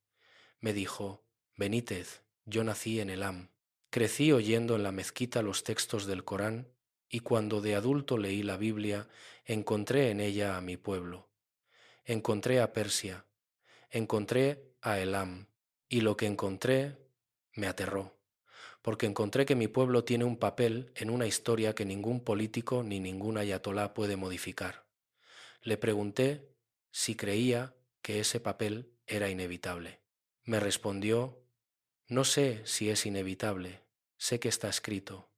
Me dijo: Benítez, yo nací en Elam. Crecí oyendo en la mezquita los textos del Corán y cuando de adulto leí la Biblia, encontré en ella a mi pueblo. Encontré a Persia, encontré a Elam, y lo que encontré me aterró, porque encontré que mi pueblo tiene un papel en una historia que ningún político ni ningún ayatolá puede modificar. Le pregunté si creía que ese papel era inevitable. Me respondió: no sé si es inevitable, sé que está escrito,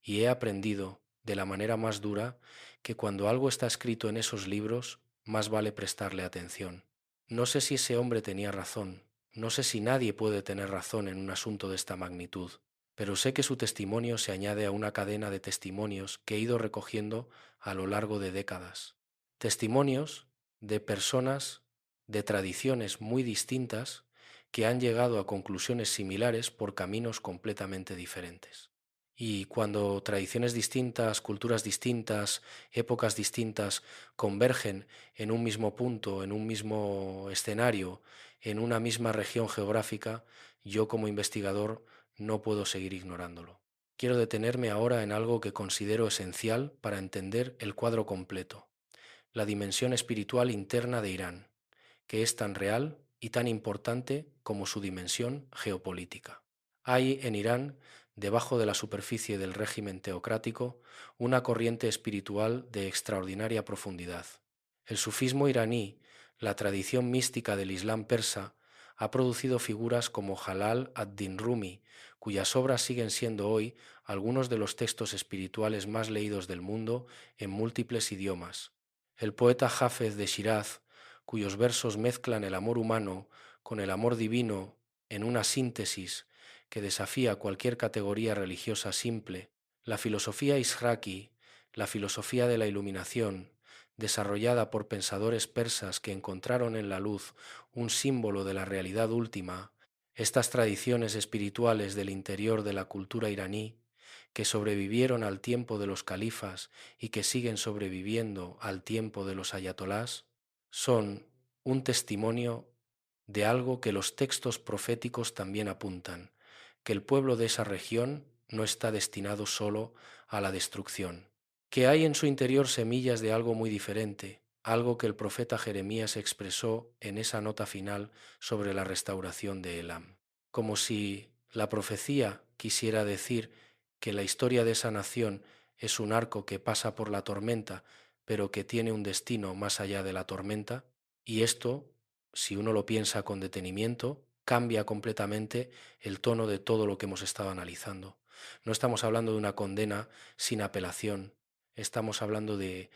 y he aprendido, de la manera más dura, que cuando algo está escrito en esos libros, más vale prestarle atención. No sé si ese hombre tenía razón, no sé si nadie puede tener razón en un asunto de esta magnitud, pero sé que su testimonio se añade a una cadena de testimonios que he ido recogiendo a lo largo de décadas. Testimonios de personas de tradiciones muy distintas que han llegado a conclusiones similares por caminos completamente diferentes. Y cuando tradiciones distintas, culturas distintas, épocas distintas convergen en un mismo punto, en un mismo escenario, en una misma región geográfica, yo como investigador no puedo seguir ignorándolo. Quiero detenerme ahora en algo que considero esencial para entender el cuadro completo: la dimensión espiritual interna de Irán, que es tan real y tan importante como su dimensión geopolítica. Hay en Irán, debajo de la superficie del régimen teocrático, una corriente espiritual de extraordinaria profundidad. El sufismo iraní, la tradición mística del Islam persa, ha producido figuras como Jalal ad-Din Rumi, cuyas obras siguen siendo hoy algunos de los textos espirituales más leídos del mundo en múltiples idiomas. El poeta Hafez de Shiraz, cuyos versos mezclan el amor humano con el amor divino en una síntesis que desafía cualquier categoría religiosa simple, la filosofía ishraqui, la filosofía de la iluminación, desarrollada por pensadores persas que encontraron en la luz un símbolo de la realidad última, estas tradiciones espirituales del interior de la cultura iraní, que sobrevivieron al tiempo de los califas y que siguen sobreviviendo al tiempo de los ayatolás, son un testimonio de algo que los textos proféticos también apuntan: que el pueblo de esa región no está destinado solo a la destrucción, que hay en su interior semillas de algo muy diferente, algo que el profeta Jeremías expresó en esa nota final sobre la restauración de Elam. Como si la profecía quisiera decir que la historia de esa nación es un arco que pasa por la tormenta, pero que tiene un destino más allá de la tormenta, y esto, si uno lo piensa con detenimiento, cambia completamente el tono de todo lo que hemos estado analizando. No estamos hablando de una condena sin apelación, estamos hablando de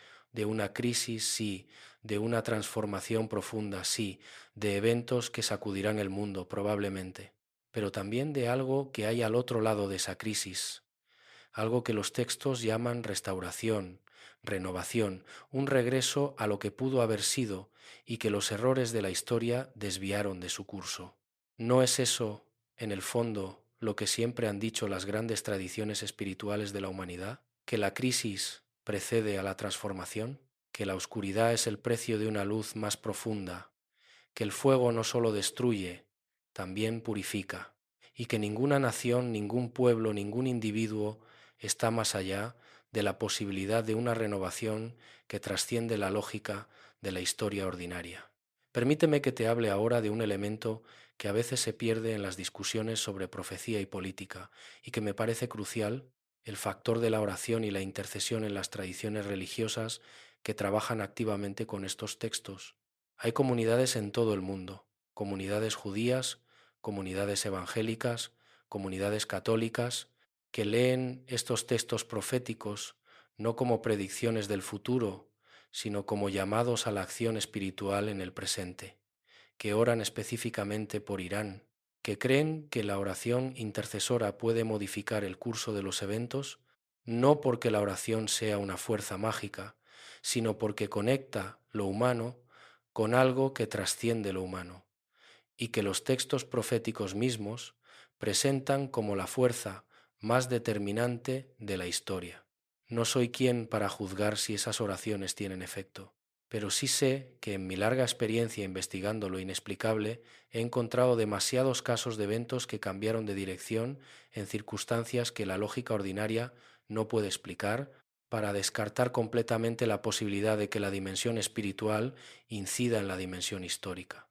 una crisis, sí, de una transformación profunda, sí, de eventos que sacudirán el mundo, probablemente, pero también de algo que hay al otro lado de esa crisis, algo que los textos llaman restauración, renovación, un regreso a lo que pudo haber sido y que los errores de la historia desviaron de su curso. ¿No es eso, en el fondo, lo que siempre han dicho las grandes tradiciones espirituales de la humanidad? ¿Que la crisis precede a la transformación? ¿Que la oscuridad es el precio de una luz más profunda? ¿Que el fuego no solo destruye, también purifica? Y que ninguna nación, ningún pueblo, ningún individuo está más allá de la posibilidad de una renovación que trasciende la lógica de la historia ordinaria. Permíteme que te hable ahora de un elemento que a veces se pierde en las discusiones sobre profecía y política y que me parece crucial, el factor de la oración y la intercesión en las tradiciones religiosas que trabajan activamente con estos textos. Hay comunidades en todo el mundo, comunidades judías, comunidades evangélicas, comunidades católicas, que leen estos textos proféticos no como predicciones del futuro, sino como llamados a la acción espiritual en el presente, que oran específicamente por Irán, que creen que la oración intercesora puede modificar el curso de los eventos, no porque la oración sea una fuerza mágica, sino porque conecta lo humano con algo que trasciende lo humano, y que los textos proféticos mismos presentan como la fuerza más determinante de la historia. No soy quien para juzgar si esas oraciones tienen efecto, pero sí sé que en mi larga experiencia investigando lo inexplicable he encontrado demasiados casos de eventos que cambiaron de dirección en circunstancias que la lógica ordinaria no puede explicar, para descartar completamente la posibilidad de que la dimensión espiritual incida en la dimensión histórica.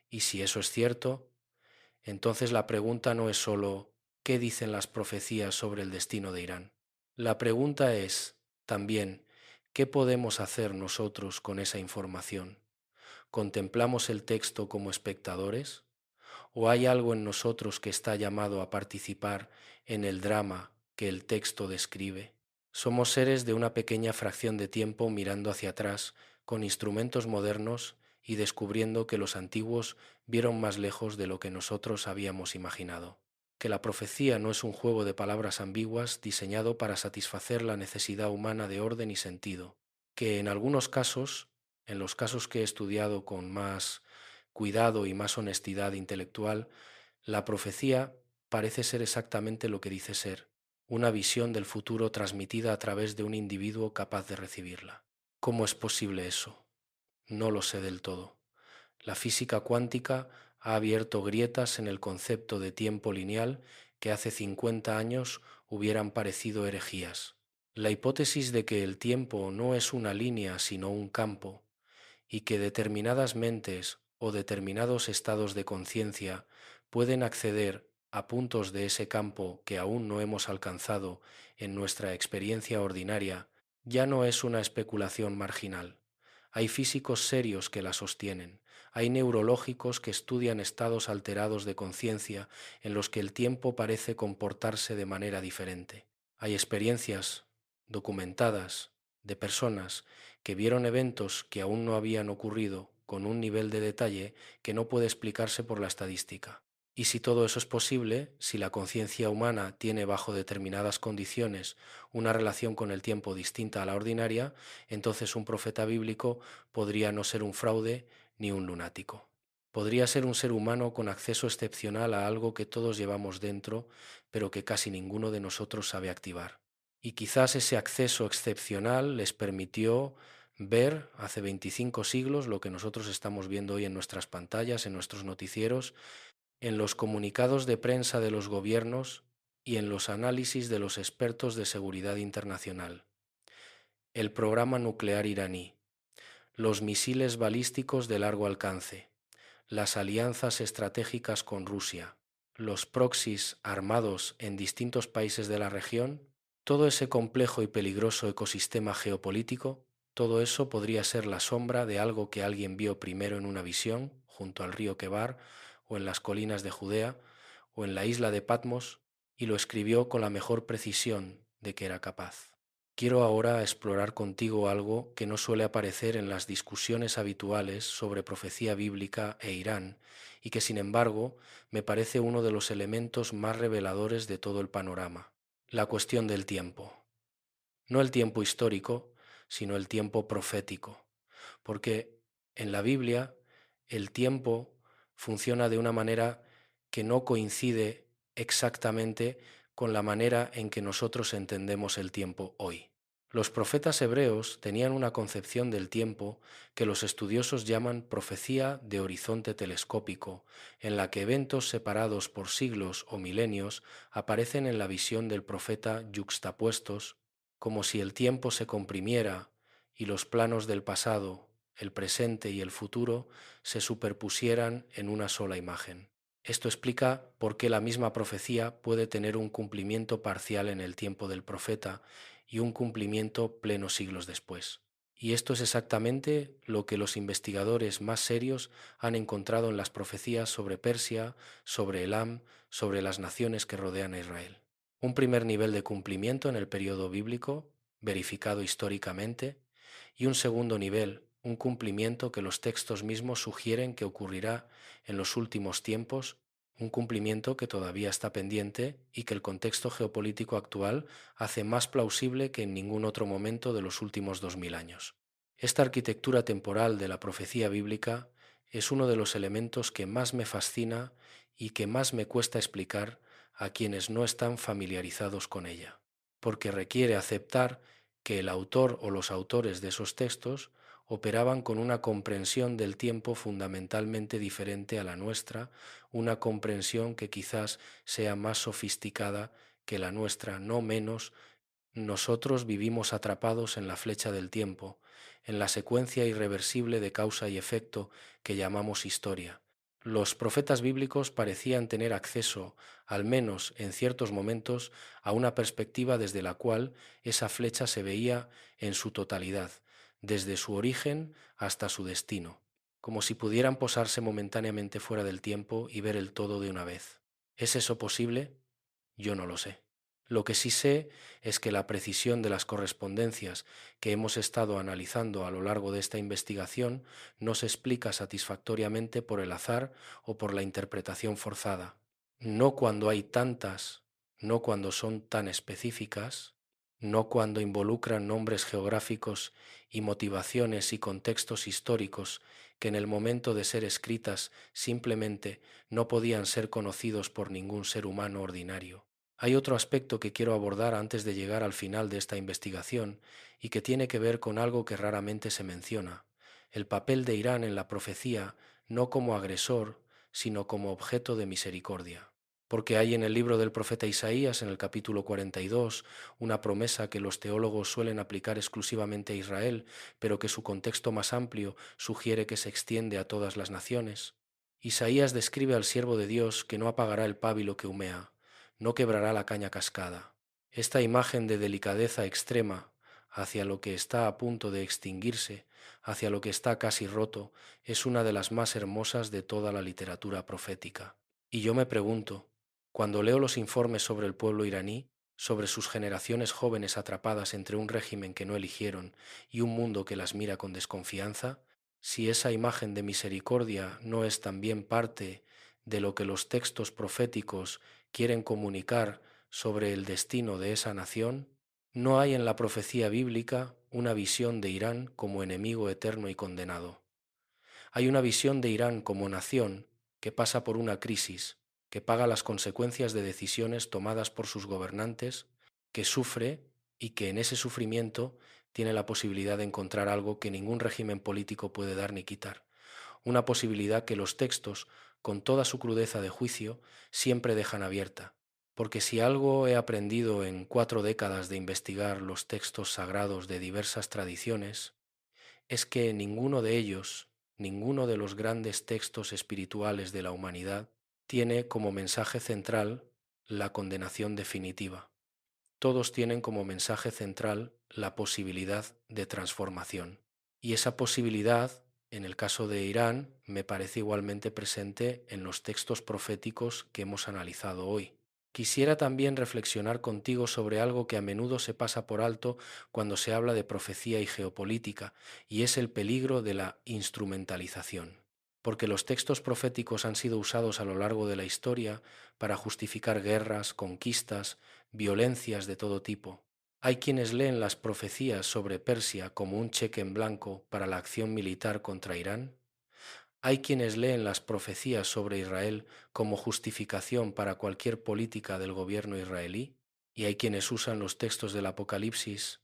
Y si eso es cierto, entonces la pregunta no es sólo ¿qué dicen las profecías sobre el destino de Irán? La pregunta es también ¿qué podemos hacer nosotros con esa información? ¿Contemplamos el texto como espectadores? ¿O hay algo en nosotros que está llamado a participar en el drama que el texto describe? Somos seres de una pequeña fracción de tiempo mirando hacia atrás con instrumentos modernos y descubriendo que los antiguos vieron más lejos de lo que nosotros habíamos imaginado. Que la profecía no es un juego de palabras ambiguas diseñado para satisfacer la necesidad humana de orden y sentido. Que en algunos casos, en los casos que he estudiado con más cuidado y más honestidad intelectual, la profecía parece ser exactamente lo que dice ser, una visión del futuro transmitida a través de un individuo capaz de recibirla. ¿Cómo es posible eso? No lo sé del todo. La física cuántica ha abierto grietas en el concepto de tiempo lineal que hace 50 años hubieran parecido herejías. La hipótesis de que el tiempo no es una línea sino un campo, y que determinadas mentes o determinados estados de conciencia pueden acceder a puntos de ese campo que aún no hemos alcanzado en nuestra experiencia ordinaria, ya no es una especulación marginal. Hay físicos serios que la sostienen, hay neurológicos que estudian estados alterados de conciencia en los que el tiempo parece comportarse de manera diferente. Hay experiencias documentadas de personas que vieron eventos que aún no habían ocurrido con un nivel de detalle que no puede explicarse por la estadística. Y si todo eso es posible, si la conciencia humana tiene bajo determinadas condiciones una relación con el tiempo distinta a la ordinaria, entonces un profeta bíblico podría no ser un fraude ni un lunático. Podría ser un ser humano con acceso excepcional a algo que todos llevamos dentro, pero que casi ninguno de nosotros sabe activar. Y quizás ese acceso excepcional les permitió ver hace 25 siglos lo que nosotros estamos viendo hoy en nuestras pantallas, en nuestros noticieros, en los comunicados de prensa de los gobiernos y en los análisis de los expertos de seguridad internacional. El programa nuclear iraní, los misiles balísticos de largo alcance, las alianzas estratégicas con Rusia, los proxies armados en distintos países de la región, todo ese complejo y peligroso ecosistema geopolítico, todo eso podría ser la sombra de algo que alguien vio primero en una visión, junto al río Kebar, o en las colinas de Judea, o en la isla de Patmos, y lo escribió con la mejor precisión de que era capaz. Quiero ahora explorar contigo algo que no suele aparecer en las discusiones habituales sobre profecía bíblica e Irán, y que sin embargo me parece uno de los elementos más reveladores de todo el panorama: la cuestión del tiempo. No el tiempo histórico, sino el tiempo profético, porque en la Biblia el tiempo funciona de una manera que no coincide exactamente con la manera en que nosotros entendemos el tiempo hoy. Los profetas hebreos tenían una concepción del tiempo que los estudiosos llaman profecía de horizonte telescópico, en la que eventos separados por siglos o milenios aparecen en la visión del profeta yuxtapuestos, como si el tiempo se comprimiera y los planos del pasado, el presente y el futuro se superpusieran en una sola imagen. Esto explica por qué la misma profecía puede tener un cumplimiento parcial en el tiempo del profeta y un cumplimiento pleno siglos después. Y esto es exactamente lo que los investigadores más serios han encontrado en las profecías sobre Persia, sobre Elam, sobre las naciones que rodean a Israel. Un primer nivel de cumplimiento en el periodo bíblico, verificado históricamente, y un segundo nivel, un cumplimiento que los textos mismos sugieren que ocurrirá en los últimos tiempos, un cumplimiento que todavía está pendiente y que el contexto geopolítico actual hace más plausible que en ningún otro momento de los últimos 2000 años. Esta arquitectura temporal de la profecía bíblica es uno de los elementos que más me fascina y que más me cuesta explicar a quienes no están familiarizados con ella, porque requiere aceptar que el autor o los autores de esos textos operaban con una comprensión del tiempo fundamentalmente diferente a la nuestra, una comprensión que quizás sea más sofisticada que la nuestra, no menos. Nosotros vivimos atrapados en la flecha del tiempo, en la secuencia irreversible de causa y efecto que llamamos historia. Los profetas bíblicos parecían tener acceso, al menos en ciertos momentos, a una perspectiva desde la cual esa flecha se veía en su totalidad, desde su origen hasta su destino, como si pudieran posarse momentáneamente fuera del tiempo y ver el todo de una vez. ¿Es eso posible? Yo no lo sé. Lo que sí sé es que la precisión de las correspondencias que hemos estado analizando a lo largo de esta investigación no se explica satisfactoriamente por el azar o por la interpretación forzada. No cuando hay tantas, no cuando son tan específicas, no cuando involucran nombres geográficos y motivaciones y contextos históricos que en el momento de ser escritas simplemente no podían ser conocidos por ningún ser humano ordinario. Hay otro aspecto que quiero abordar antes de llegar al final de esta investigación y que tiene que ver con algo que raramente se menciona: el papel de Irán en la profecía, no como agresor, sino como objeto de misericordia. Porque hay en el libro del profeta Isaías, en el capítulo 42, una promesa que los teólogos suelen aplicar exclusivamente a Israel, pero que su contexto más amplio sugiere que se extiende a todas las naciones. Isaías describe al siervo de Dios que no apagará el pábilo que humea, no quebrará la caña cascada. Esta imagen de delicadeza extrema hacia lo que está a punto de extinguirse, hacia lo que está casi roto, es una de las más hermosas de toda la literatura profética. Y yo me pregunto, cuando leo los informes sobre el pueblo iraní, sobre sus generaciones jóvenes atrapadas entre un régimen que no eligieron y un mundo que las mira con desconfianza, si esa imagen de misericordia no es también parte de lo que los textos proféticos quieren comunicar sobre el destino de esa nación. No hay en la profecía bíblica una visión de Irán como enemigo eterno y condenado. Hay una visión de Irán como nación que pasa por una crisis, que paga las consecuencias de decisiones tomadas por sus gobernantes, que sufre y que en ese sufrimiento tiene la posibilidad de encontrar algo que ningún régimen político puede dar ni quitar, una posibilidad que los textos, con toda su crudeza de juicio, siempre dejan abierta. Porque si algo he aprendido en 4 décadas de investigar los textos sagrados de diversas tradiciones, es que ninguno de ellos, ninguno de los grandes textos espirituales de la humanidad, tiene como mensaje central la condenación definitiva. Todos tienen como mensaje central la posibilidad de transformación. Y esa posibilidad En el caso de Irán, me parece igualmente presente en los textos proféticos que hemos analizado hoy. Quisiera también reflexionar contigo sobre algo que a menudo se pasa por alto cuando se habla de profecía y geopolítica, y es el peligro de la instrumentalización. Porque los textos proféticos han sido usados a lo largo de la historia para justificar guerras, conquistas, violencias de todo tipo. Hay quienes leen las profecías sobre Persia como un cheque en blanco para la acción militar contra Irán. Hay quienes leen las profecías sobre Israel como justificación para cualquier política del gobierno israelí, y hay quienes usan los textos del Apocalipsis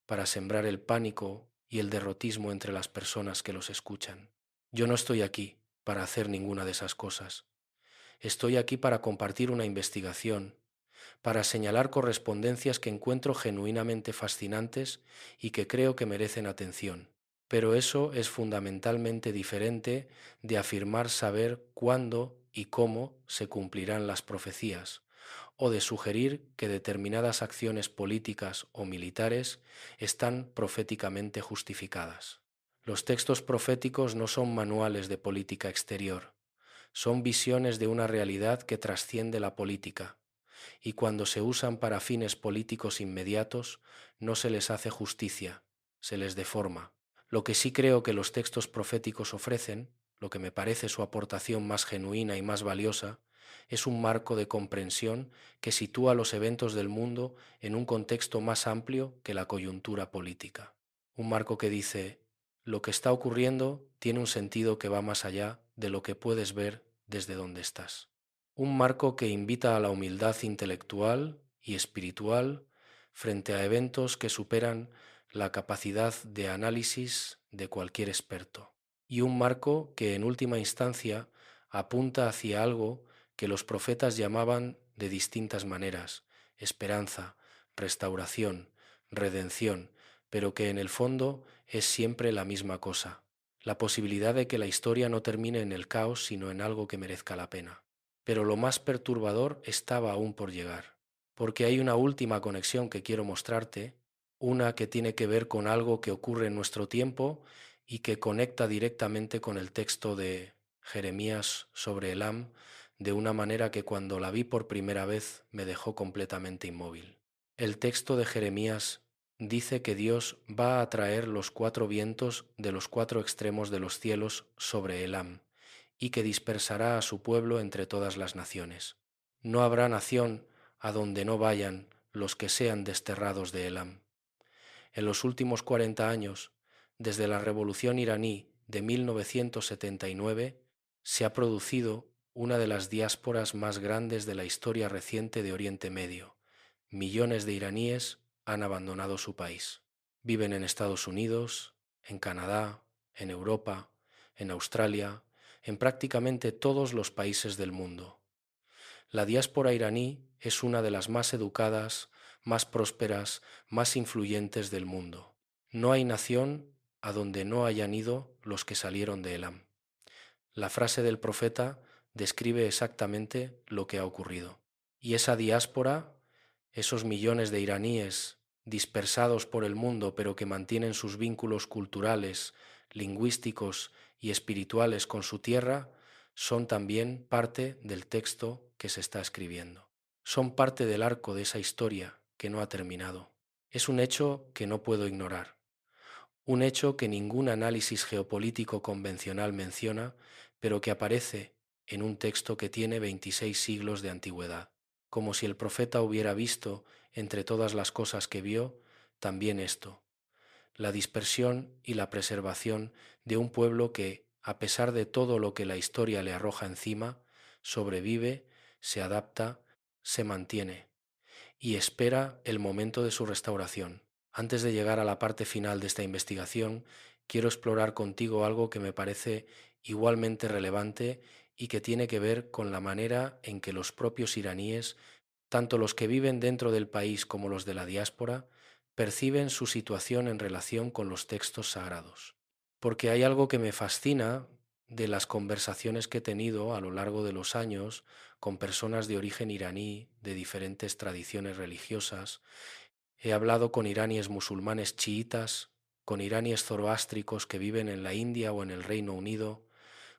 para sembrar el pánico y el derrotismo entre las personas que los escuchan. Yo no estoy aquí para hacer ninguna de esas cosas. Estoy aquí para compartir una investigación, para señalar correspondencias que encuentro genuinamente fascinantes y que creo que merecen atención. Pero eso es fundamentalmente diferente de afirmar saber cuándo y cómo se cumplirán las profecías, o de sugerir que determinadas acciones políticas o militares están proféticamente justificadas. Los textos proféticos no son manuales de política exterior, son visiones de una realidad que trasciende la política, y cuando se usan para fines políticos inmediatos, no se les hace justicia, se les deforma. Lo que sí creo que los textos proféticos ofrecen, lo que me parece su aportación más genuina y más valiosa, es un marco de comprensión que sitúa los eventos del mundo en un contexto más amplio que la coyuntura política. Un marco que dice, lo que está ocurriendo tiene un sentido que va más allá de lo que puedes ver desde donde estás. Un marco que invita a la humildad intelectual y espiritual frente a eventos que superan la capacidad de análisis de cualquier experto. Y un marco que en última instancia apunta hacia algo que los profetas llamaban de distintas maneras: esperanza, restauración, redención, pero que en el fondo es siempre la misma cosa: la posibilidad de que la historia no termine en el caos, sino en algo que merezca la pena. Pero lo más perturbador estaba aún por llegar, porque hay una última conexión que quiero mostrarte, una que tiene que ver con algo que ocurre en nuestro tiempo y que conecta directamente con el texto de Jeremías sobre Elam, de una manera que cuando la vi por primera vez me dejó completamente inmóvil. El texto de Jeremías dice que Dios va a traer los cuatro vientos de los cuatro extremos de los cielos sobre Elam, y que dispersará a su pueblo entre todas las naciones. No habrá nación a donde no vayan los que sean desterrados de Elam. En los últimos 40 años, desde la Revolución iraní de 1979, se ha producido una de las diásporas más grandes de la historia reciente de Oriente Medio. Millones de iraníes han abandonado su país. Viven en Estados Unidos, en Canadá, en Europa, en Australia, en prácticamente todos los países del mundo. La diáspora iraní es una de las más educadas, más prósperas, más influyentes del mundo. No hay nación a donde no hayan ido los que salieron de Elam. La frase del profeta describe exactamente lo que ha ocurrido. Y esa diáspora, esos millones de iraníes dispersados por el mundo pero que mantienen sus vínculos culturales, lingüísticos y espirituales con su tierra, son también parte del texto que se está escribiendo. Son parte del arco de esa historia que no ha terminado. Es un hecho que no puedo ignorar. Un hecho que ningún análisis geopolítico convencional menciona, pero que aparece en un texto que tiene 26 siglos de antigüedad, como si el profeta hubiera visto, entre todas las cosas que vio, también esto: la dispersión y la preservación de un pueblo que, a pesar de todo lo que la historia le arroja encima, sobrevive, se adapta, se mantiene y espera el momento de su restauración. Antes de llegar a la parte final de esta investigación, quiero explorar contigo algo que me parece igualmente relevante y que tiene que ver con la manera en que los propios iraníes, tanto los que viven dentro del país como los de la diáspora, perciben su situación en relación con los textos sagrados. Porque hay algo que me fascina de las conversaciones que he tenido a lo largo de los años con personas de origen iraní, de diferentes tradiciones religiosas. He hablado con iraníes musulmanes chiitas, con iraníes zoroástricos que viven en la India o en el Reino Unido,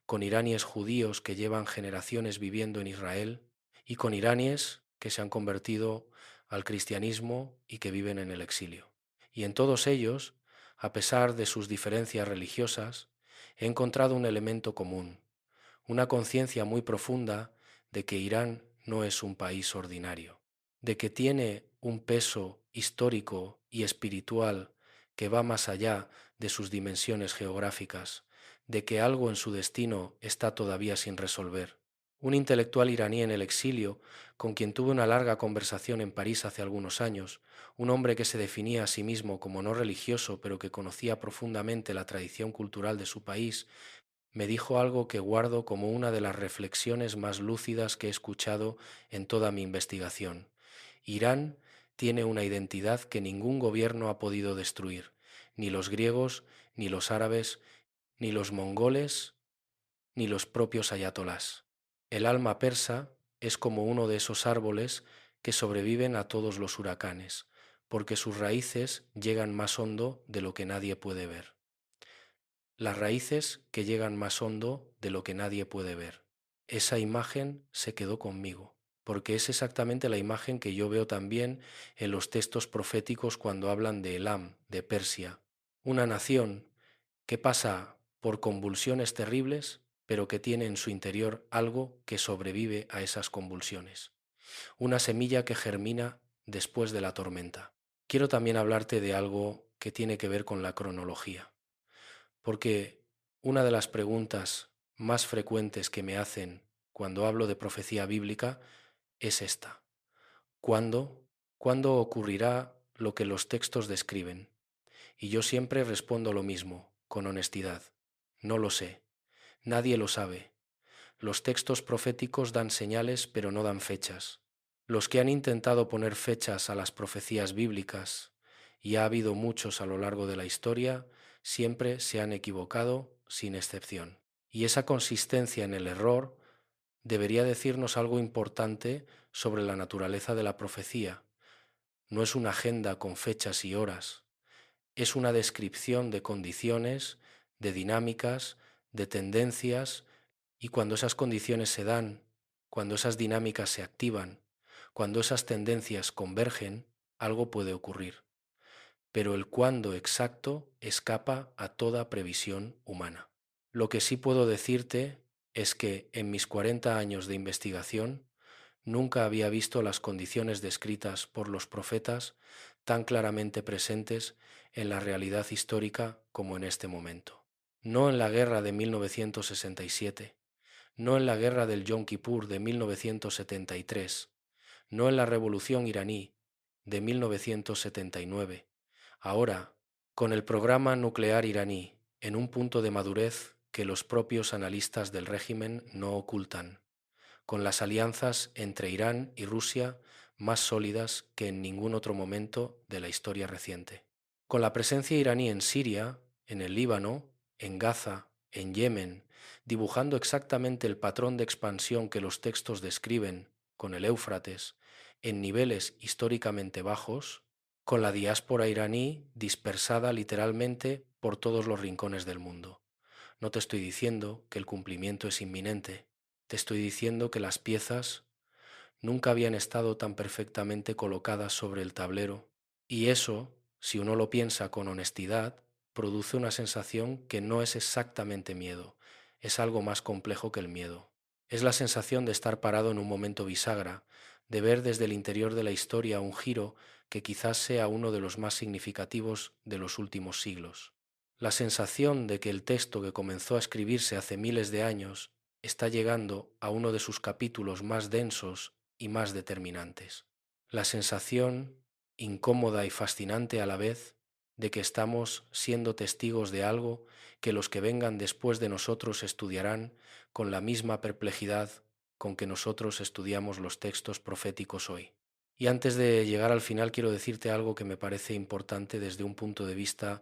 con iraníes judíos que llevan generaciones viviendo en Israel y con iraníes que se han convertido al cristianismo y que viven en el exilio. Y en todos ellos, a pesar de sus diferencias religiosas, he encontrado un elemento común, una conciencia muy profunda de que Irán no es un país ordinario, de que tiene un peso histórico y espiritual que va más allá de sus dimensiones geográficas, de que algo en su destino está todavía sin resolver. Un intelectual iraní en el exilio, con quien tuve una larga conversación en París hace algunos años, un hombre que se definía a sí mismo como no religioso, pero que conocía profundamente la tradición cultural de su país, me dijo algo que guardo como una de las reflexiones más lúcidas que he escuchado en toda mi investigación. Irán tiene una identidad que ningún gobierno ha podido destruir, ni los griegos, ni los árabes, ni los mongoles, ni los propios ayatolás. El alma persa es como uno de esos árboles que sobreviven a todos los huracanes, porque sus raíces llegan más hondo de lo que nadie puede ver. Las raíces que llegan más hondo de lo que nadie puede ver. Esa imagen se quedó conmigo, porque es exactamente la imagen que yo veo también en los textos proféticos cuando hablan de Elam, de Persia, una nación que pasa por convulsiones terribles, pero que tiene en su interior algo que sobrevive a esas convulsiones, una semilla que germina después de la tormenta. Quiero también hablarte de algo que tiene que ver con la cronología, porque una de las preguntas más frecuentes que me hacen cuando hablo de profecía bíblica es esta: ¿cuándo? ¿Cuándo ocurrirá lo que los textos describen? Y yo siempre respondo lo mismo, con honestidad: no lo sé, nadie lo sabe. Los textos proféticos dan señales pero no dan fechas. Los que han intentado poner fechas a las profecías bíblicas, y ha habido muchos a lo largo de la historia, siempre se han equivocado sin excepción. Y esa consistencia en el error debería decirnos algo importante sobre la naturaleza de la profecía. No es una agenda con fechas y horas, es una descripción de condiciones, de dinámicas, de tendencias, y cuando esas condiciones se dan, cuando esas dinámicas se activan, cuando esas tendencias convergen, algo puede ocurrir. Pero el cuándo exacto escapa a toda previsión humana. Lo que sí puedo decirte es que en mis 40 años de investigación nunca había visto las condiciones descritas por los profetas tan claramente presentes en la realidad histórica como en este momento. No en la guerra de 1967, no en la guerra del Yom Kippur de 1973, no en la revolución iraní de 1979, ahora con el programa nuclear iraní en un punto de madurez que los propios analistas del régimen no ocultan, con las alianzas entre Irán y Rusia más sólidas que en ningún otro momento de la historia reciente, con la presencia iraní en Siria, en el Líbano, en Gaza, en Yemen, dibujando exactamente el patrón de expansión que los textos describen, con el Éufrates, en niveles históricamente bajos, con la diáspora iraní dispersada literalmente por todos los rincones del mundo. No te estoy diciendo que el cumplimiento es inminente, te estoy diciendo que las piezas nunca habían estado tan perfectamente colocadas sobre el tablero, y eso, si uno lo piensa con honestidad, produce una sensación que no es exactamente miedo, es algo más complejo que el miedo. Es la sensación de estar parado en un momento bisagra, de ver desde el interior de la historia un giro que quizás sea uno de los más significativos de los últimos siglos. La sensación de que el texto que comenzó a escribirse hace miles de años está llegando a uno de sus capítulos más densos y más determinantes. La sensación, incómoda y fascinante a la vez, de que estamos siendo testigos de algo que los que vengan después de nosotros estudiarán con la misma perplejidad con que nosotros estudiamos los textos proféticos hoy. Y antes de llegar al final quiero decirte algo que me parece importante desde un punto de vista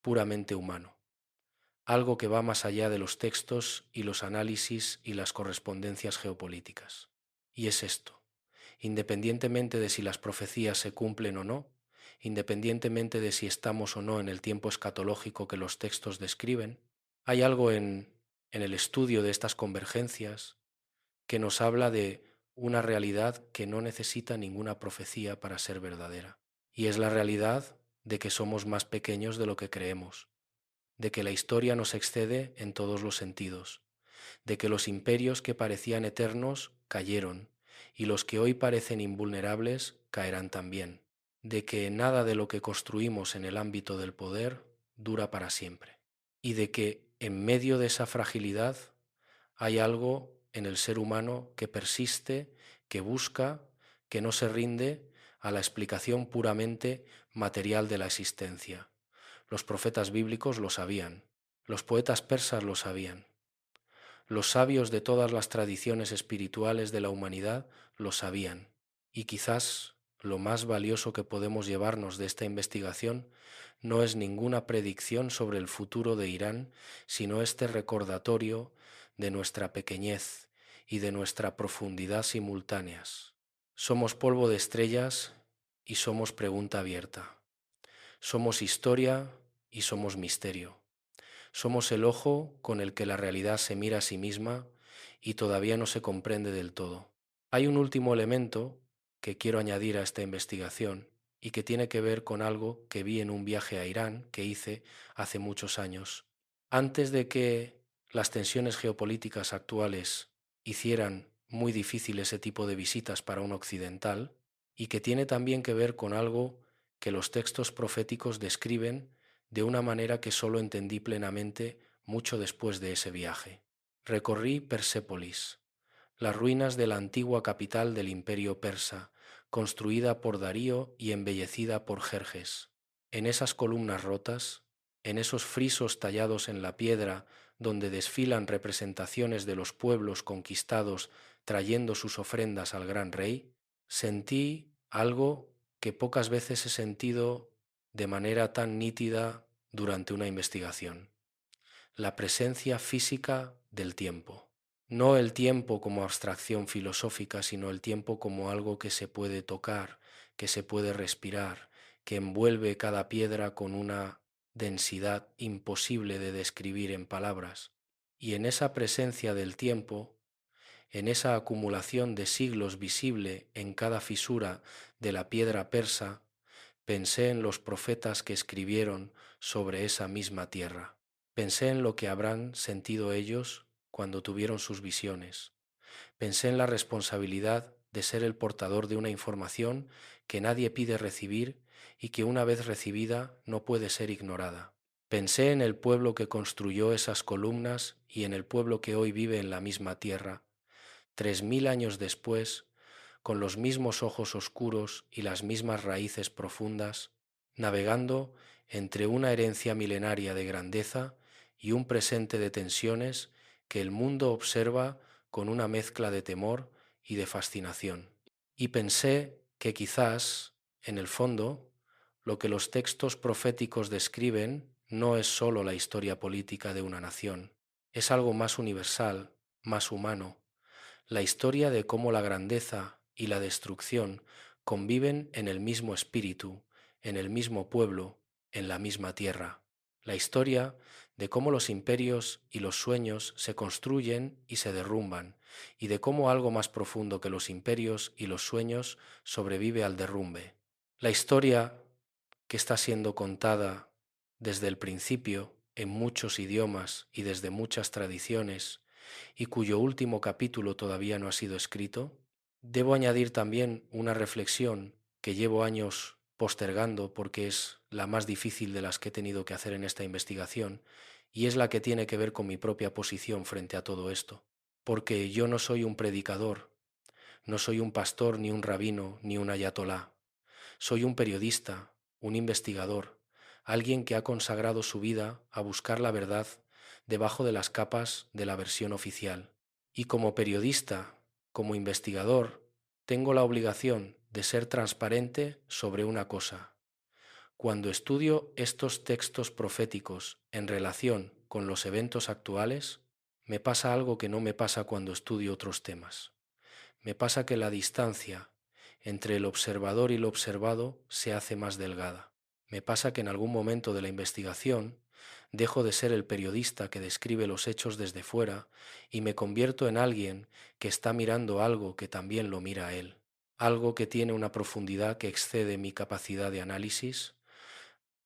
puramente humano, algo que va más allá de los textos y los análisis y las correspondencias geopolíticas. Y es esto: independientemente de si las profecías se cumplen o no, independientemente de si estamos o no en el tiempo escatológico que los textos describen. Hay algo en el estudio de estas convergencias que nos habla de una realidad que no necesita ninguna profecía para ser verdadera. Y es la realidad de que somos más pequeños de lo que creemos, de que la historia nos excede en todos los sentidos, de que los imperios que parecían eternos cayeron y los que hoy parecen invulnerables caerán también, de que nada de lo que construimos en el ámbito del poder dura para siempre, y de que en medio de esa fragilidad hay algo en el ser humano que persiste, que busca, que no se rinde a la explicación puramente material de la existencia. Los profetas bíblicos lo sabían, los poetas persas lo sabían, los sabios de todas las tradiciones espirituales de la humanidad lo sabían, y quizás lo más valioso que podemos llevarnos de esta investigación no es ninguna predicción sobre el futuro de Irán, sino este recordatorio de nuestra pequeñez y de nuestra profundidad simultáneas. Somos polvo de estrellas y somos pregunta abierta. Somos historia y somos misterio. Somos el ojo con el que la realidad se mira a sí misma y todavía no se comprende del todo. Hay un último elemento que quiero añadir a esta investigación y que tiene que ver con algo que vi en un viaje a Irán que hice hace muchos años. Antes de que las tensiones geopolíticas actuales hicieran muy difícil ese tipo de visitas para un occidental, y que tiene también que ver con algo que los textos proféticos describen de una manera que solo entendí plenamente mucho después de ese viaje. Recorrí Persépolis, las ruinas de la antigua capital del imperio persa, construida por Darío y embellecida por Jerjes. En esas columnas rotas, en esos frisos tallados en la piedra donde desfilan representaciones de los pueblos conquistados trayendo sus ofrendas al gran rey, sentí algo que pocas veces he sentido de manera tan nítida durante una investigación: la presencia física del tiempo. No el tiempo como abstracción filosófica, sino el tiempo como algo que se puede tocar, que se puede respirar, que envuelve cada piedra con una densidad imposible de describir en palabras. Y en esa presencia del tiempo, en esa acumulación de siglos visible en cada fisura de la piedra persa, pensé en los profetas que escribieron sobre esa misma tierra. Pensé en lo que habrán sentido ellos cuando tuvieron sus visiones. Pensé en la responsabilidad de ser el portador de una información que nadie pide recibir y que una vez recibida no puede ser ignorada. Pensé en el pueblo que construyó esas columnas y en el pueblo que hoy vive en la misma tierra, 3000 años después, con los mismos ojos oscuros y las mismas raíces profundas, navegando entre una herencia milenaria de grandeza y un presente de tensiones que el mundo observa con una mezcla de temor y de fascinación. Y pensé que quizás, en el fondo, lo que los textos proféticos describen no es sólo la historia política de una nación, es algo más universal, más humano, la historia de cómo la grandeza y la destrucción conviven en el mismo espíritu, en el mismo pueblo, en la misma tierra. La historia de cómo los imperios y los sueños se construyen y se derrumban, y de cómo algo más profundo que los imperios y los sueños sobrevive al derrumbe. La historia que está siendo contada desde el principio en muchos idiomas y desde muchas tradiciones, y cuyo último capítulo todavía no ha sido escrito. Debo añadir también una reflexión que llevo años postergando porque es la más difícil de las que he tenido que hacer en esta investigación, y es la que tiene que ver con mi propia posición frente a todo esto. Porque yo no soy un predicador, no soy un pastor, ni un rabino, ni un ayatolá. Soy un periodista, un investigador, alguien que ha consagrado su vida a buscar la verdad debajo de las capas de la versión oficial. Y como periodista, como investigador, tengo la obligación de ser transparente sobre una cosa. Cuando estudio estos textos proféticos en relación con los eventos actuales, me pasa algo que no me pasa cuando estudio otros temas. Me pasa que la distancia entre el observador y lo observado se hace más delgada. Me pasa que en algún momento de la investigación dejo de ser el periodista que describe los hechos desde fuera y me convierto en alguien que está mirando algo que también lo mira a él, algo que tiene una profundidad que excede mi capacidad de análisis,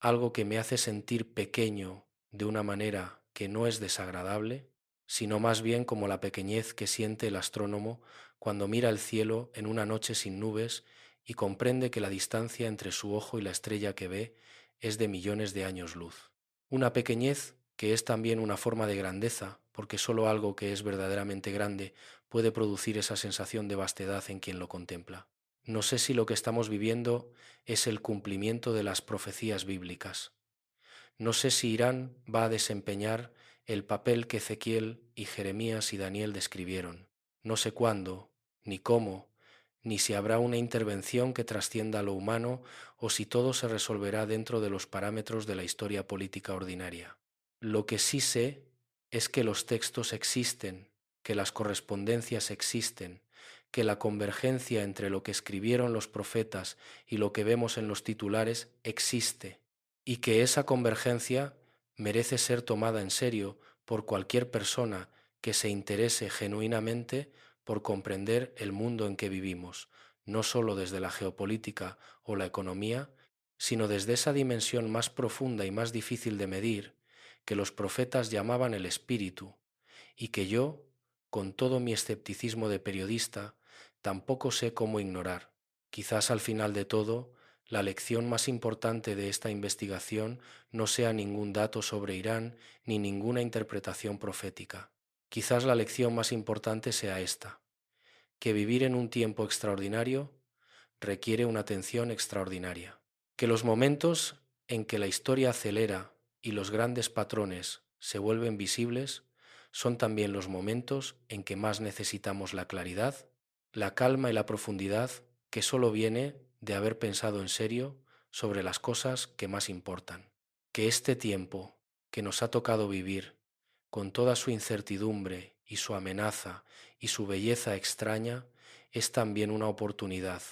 algo que me hace sentir pequeño de una manera que no es desagradable, sino más bien como la pequeñez que siente el astrónomo cuando mira el cielo en una noche sin nubes y comprende que la distancia entre su ojo y la estrella que ve es de millones de años luz. Una pequeñez que es también una forma de grandeza, porque solo algo que es verdaderamente grande puede producir esa sensación de vastedad en quien lo contempla. No sé si lo que estamos viviendo es el cumplimiento de las profecías bíblicas. No sé si Irán va a desempeñar el papel que Ezequiel y Jeremías y Daniel describieron. No sé cuándo, ni cómo, ni si habrá una intervención que trascienda lo humano o si todo se resolverá dentro de los parámetros de la historia política ordinaria. Lo que sí sé es que los textos existen, que las correspondencias existen, que la convergencia entre lo que escribieron los profetas y lo que vemos en los titulares existe, y que esa convergencia merece ser tomada en serio por cualquier persona que se interese genuinamente por comprender el mundo en que vivimos, no solo desde la geopolítica o la economía, sino desde esa dimensión más profunda y más difícil de medir, que los profetas llamaban el espíritu, y que yo, con todo mi escepticismo de periodista, tampoco sé cómo ignorar. Quizás al final de todo, la lección más importante de esta investigación no sea ningún dato sobre Irán ni ninguna interpretación profética. Quizás la lección más importante sea esta, que vivir en un tiempo extraordinario requiere una atención extraordinaria, que los momentos en que la historia acelera y los grandes patrones se vuelven visibles son también los momentos en que más necesitamos la claridad, la calma y la profundidad que solo viene de haber pensado en serio sobre las cosas que más importan. Que este tiempo que nos ha tocado vivir, con toda su incertidumbre y su amenaza y su belleza extraña, es también una oportunidad,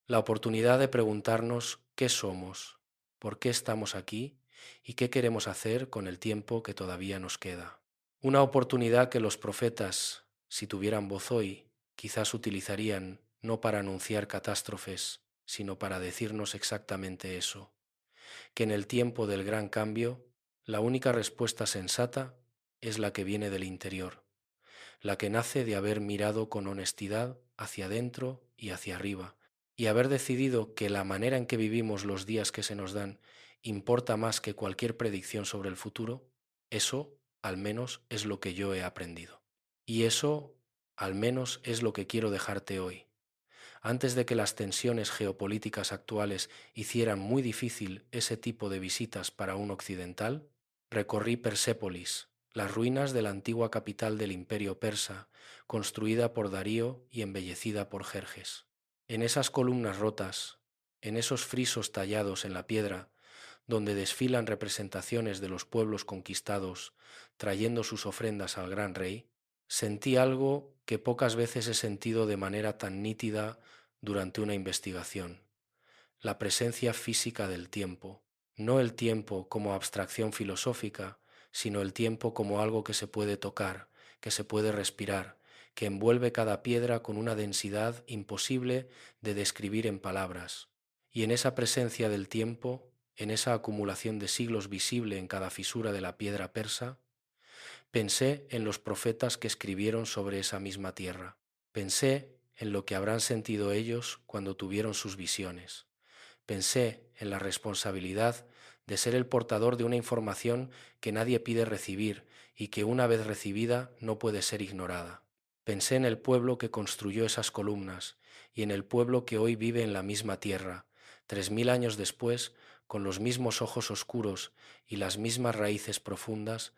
la oportunidad de preguntarnos qué somos, por qué estamos aquí y qué queremos hacer con el tiempo que todavía nos queda. Una oportunidad que los profetas, si tuvieran voz hoy, quizás utilizarían no para anunciar catástrofes, sino para decirnos exactamente eso, que en el tiempo del gran cambio, la única respuesta sensata es la que viene del interior, la que nace de haber mirado con honestidad hacia adentro y hacia arriba, y haber decidido que la manera en que vivimos los días que se nos dan importa más que cualquier predicción sobre el futuro. Eso, al menos, es lo que yo he aprendido. Y eso, al menos, es lo que quiero dejarte hoy. Antes de que las tensiones geopolíticas actuales hicieran muy difícil ese tipo de visitas para un occidental, recorrí Persépolis, las ruinas de la antigua capital del Imperio persa, construida por Darío y embellecida por Jerjes. En esas columnas rotas, en esos frisos tallados en la piedra, donde desfilan representaciones de los pueblos conquistados trayendo sus ofrendas al gran rey, sentí algo que pocas veces he sentido de manera tan nítida durante una investigación: la presencia física del tiempo, no el tiempo como abstracción filosófica, sino el tiempo como algo que se puede tocar, que se puede respirar, que envuelve cada piedra con una densidad imposible de describir en palabras. Y en esa presencia del tiempo, en esa acumulación de siglos visible en cada fisura de la piedra persa, pensé en los profetas que escribieron sobre esa misma tierra. Pensé en lo que habrán sentido ellos cuando tuvieron sus visiones. Pensé en la responsabilidad de ser el portador de una información que nadie pide recibir y que una vez recibida no puede ser ignorada. Pensé en el pueblo que construyó esas columnas y en el pueblo que hoy vive en la misma tierra, 3000 años después, con los mismos ojos oscuros y las mismas raíces profundas,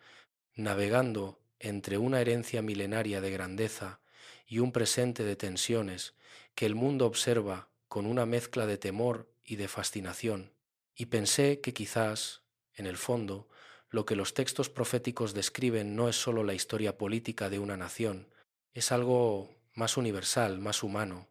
navegando entre una herencia milenaria de grandeza y un presente de tensiones que el mundo observa con una mezcla de temor y de fascinación. Y pensé que quizás, en el fondo, lo que los textos proféticos describen no es sólo la historia política de una nación, es algo más universal, más humano,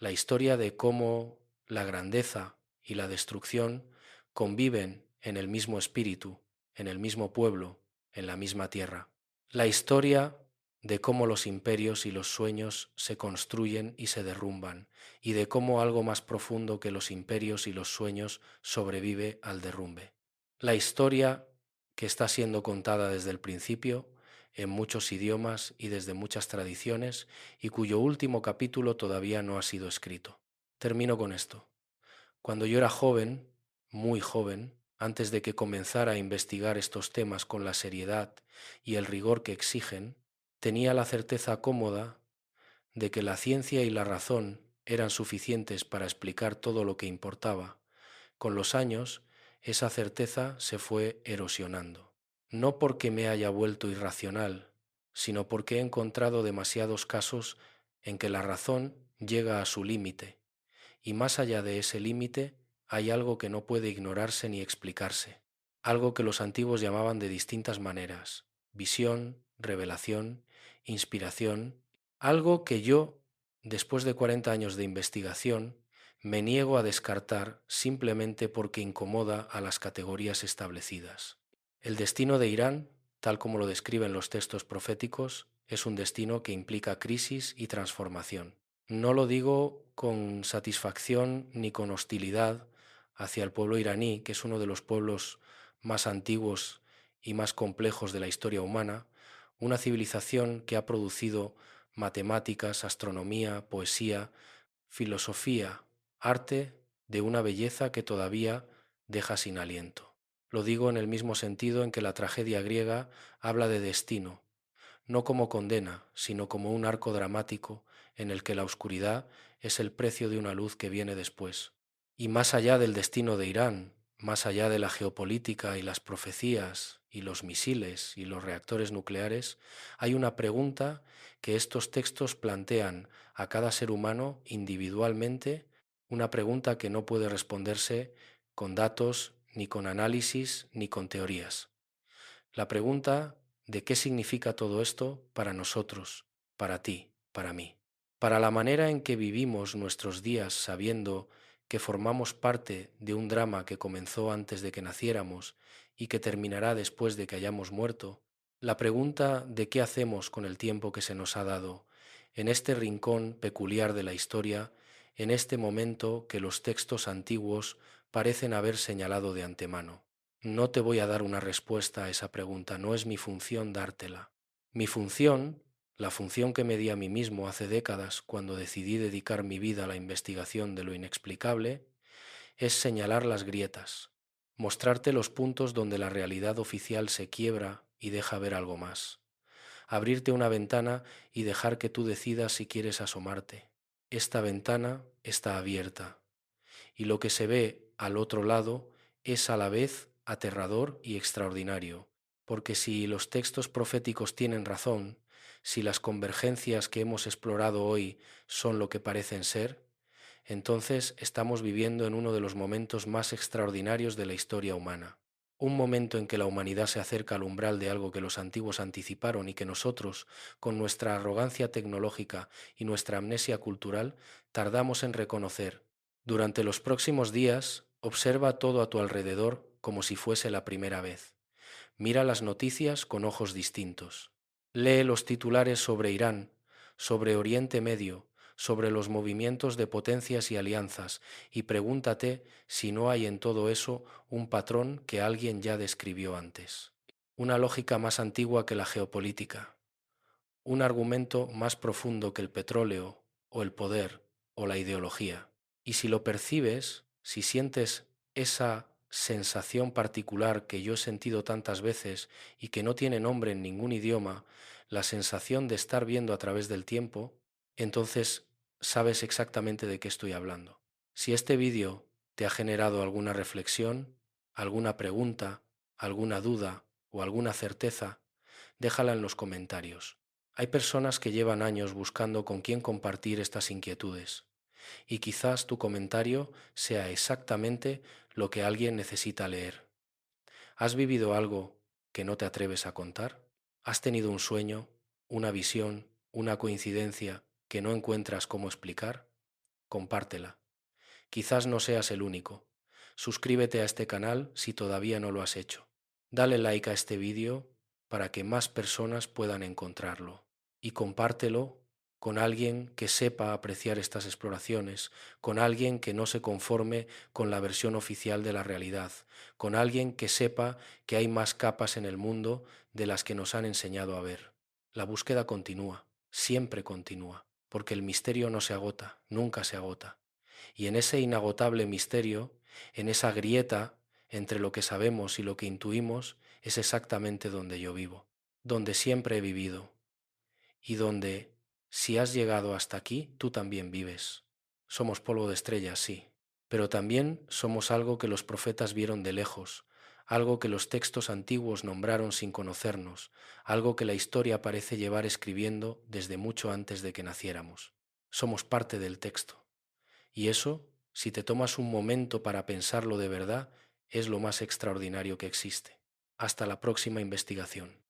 la historia de cómo la grandeza y la destrucción conviven en el mismo espíritu, en el mismo pueblo, en la misma tierra. La historia de cómo los imperios y los sueños se construyen y se derrumban, y de cómo algo más profundo que los imperios y los sueños sobrevive al derrumbe. La historia que está siendo contada desde el principio, en muchos idiomas y desde muchas tradiciones, y cuyo último capítulo todavía no ha sido escrito. Termino con esto. Cuando yo era joven, muy joven, antes de que comenzara a investigar estos temas con la seriedad y el rigor que exigen, tenía la certeza cómoda de que la ciencia y la razón eran suficientes para explicar todo lo que importaba. Con los años, esa certeza se fue erosionando. No porque me haya vuelto irracional, sino porque he encontrado demasiados casos en que la razón llega a su límite, y más allá de ese límite hay algo que no puede ignorarse ni explicarse, algo que los antiguos llamaban de distintas maneras: visión, revelación, inspiración, algo que yo, después de 40 años de investigación, me niego a descartar simplemente porque incomoda a las categorías establecidas. El destino de Irán, tal como lo describen los textos proféticos, es un destino que implica crisis y transformación. No lo digo con satisfacción ni con hostilidad hacia el pueblo iraní, que es uno de los pueblos más antiguos y más complejos de la historia humana, una civilización que ha producido matemáticas, astronomía, poesía, filosofía, arte de una belleza que todavía deja sin aliento. Lo digo en el mismo sentido en que la tragedia griega habla de destino, no como condena, sino como un arco dramático en el que la oscuridad es el precio de una luz que viene después. Y más allá del destino de Irán, más allá de la geopolítica y las profecías y los misiles y los reactores nucleares, hay una pregunta que estos textos plantean a cada ser humano individualmente, una pregunta que no puede responderse con datos, ni con análisis, ni con teorías. La pregunta de qué significa todo esto para nosotros, para ti, para mí, para la manera en que vivimos nuestros días sabiendo que formamos parte de un drama que comenzó antes de que naciéramos y que terminará después de que hayamos muerto, la pregunta de qué hacemos con el tiempo que se nos ha dado, en este rincón peculiar de la historia, en este momento que los textos antiguos parecen haber señalado de antemano. No te voy a dar una respuesta a esa pregunta, no es mi función dártela. Mi función, la función que me di a mí mismo hace décadas cuando decidí dedicar mi vida a la investigación de lo inexplicable, es señalar las grietas, mostrarte los puntos donde la realidad oficial se quiebra y deja ver algo más, abrirte una ventana y dejar que tú decidas si quieres asomarte. Esta ventana está abierta y lo que se ve al otro lado es a la vez aterrador y extraordinario, porque si los textos proféticos tienen razón, si las convergencias que hemos explorado hoy son lo que parecen ser, entonces estamos viviendo en uno de los momentos más extraordinarios de la historia humana. Un momento en que la humanidad se acerca al umbral de algo que los antiguos anticiparon y que nosotros, con nuestra arrogancia tecnológica y nuestra amnesia cultural, tardamos en reconocer. Durante los próximos días, observa todo a tu alrededor como si fuese la primera vez. Mira las noticias con ojos distintos. Lee los titulares sobre Irán, sobre Oriente Medio, sobre los movimientos de potencias y alianzas, y pregúntate si no hay en todo eso un patrón que alguien ya describió antes. Una lógica más antigua que la geopolítica, un argumento más profundo que el petróleo, o el poder, o la ideología. Y si lo percibes, si sientes esa sensación particular que yo he sentido tantas veces y que no tiene nombre en ningún idioma, la sensación de estar viendo a través del tiempo, entonces sabes exactamente de qué estoy hablando. Si este vídeo te ha generado alguna reflexión, alguna pregunta, alguna duda o alguna certeza, déjala en los comentarios. Hay personas que llevan años buscando con quién compartir estas inquietudes, y quizás tu comentario sea exactamente lo que alguien necesita leer. ¿Has vivido algo que no te atreves a contar? ¿Has tenido un sueño, una visión, una coincidencia que no encuentras cómo explicar? compártela. Quizás no seas el único. Suscríbete a este canal si todavía no lo has hecho. Dale like a este vídeo para que más personas puedan encontrarlo. Y compártelo con alguien que sepa apreciar estas exploraciones, con alguien que no se conforme con la versión oficial de la realidad, con alguien que sepa que hay más capas en el mundo de las que nos han enseñado a ver. La búsqueda continúa, siempre continúa, porque el misterio no se agota, nunca se agota. Y en ese inagotable misterio, en esa grieta entre lo que sabemos y lo que intuimos, es exactamente donde yo vivo, donde siempre he vivido y donde, si has llegado hasta aquí, tú también vives. Somos polvo de estrellas, sí, pero también somos algo que los profetas vieron de lejos, algo que los textos antiguos nombraron sin conocernos, algo que la historia parece llevar escribiendo desde mucho antes de que naciéramos. Somos parte del texto. Y eso, si te tomas un momento para pensarlo de verdad, es lo más extraordinario que existe. Hasta la próxima investigación.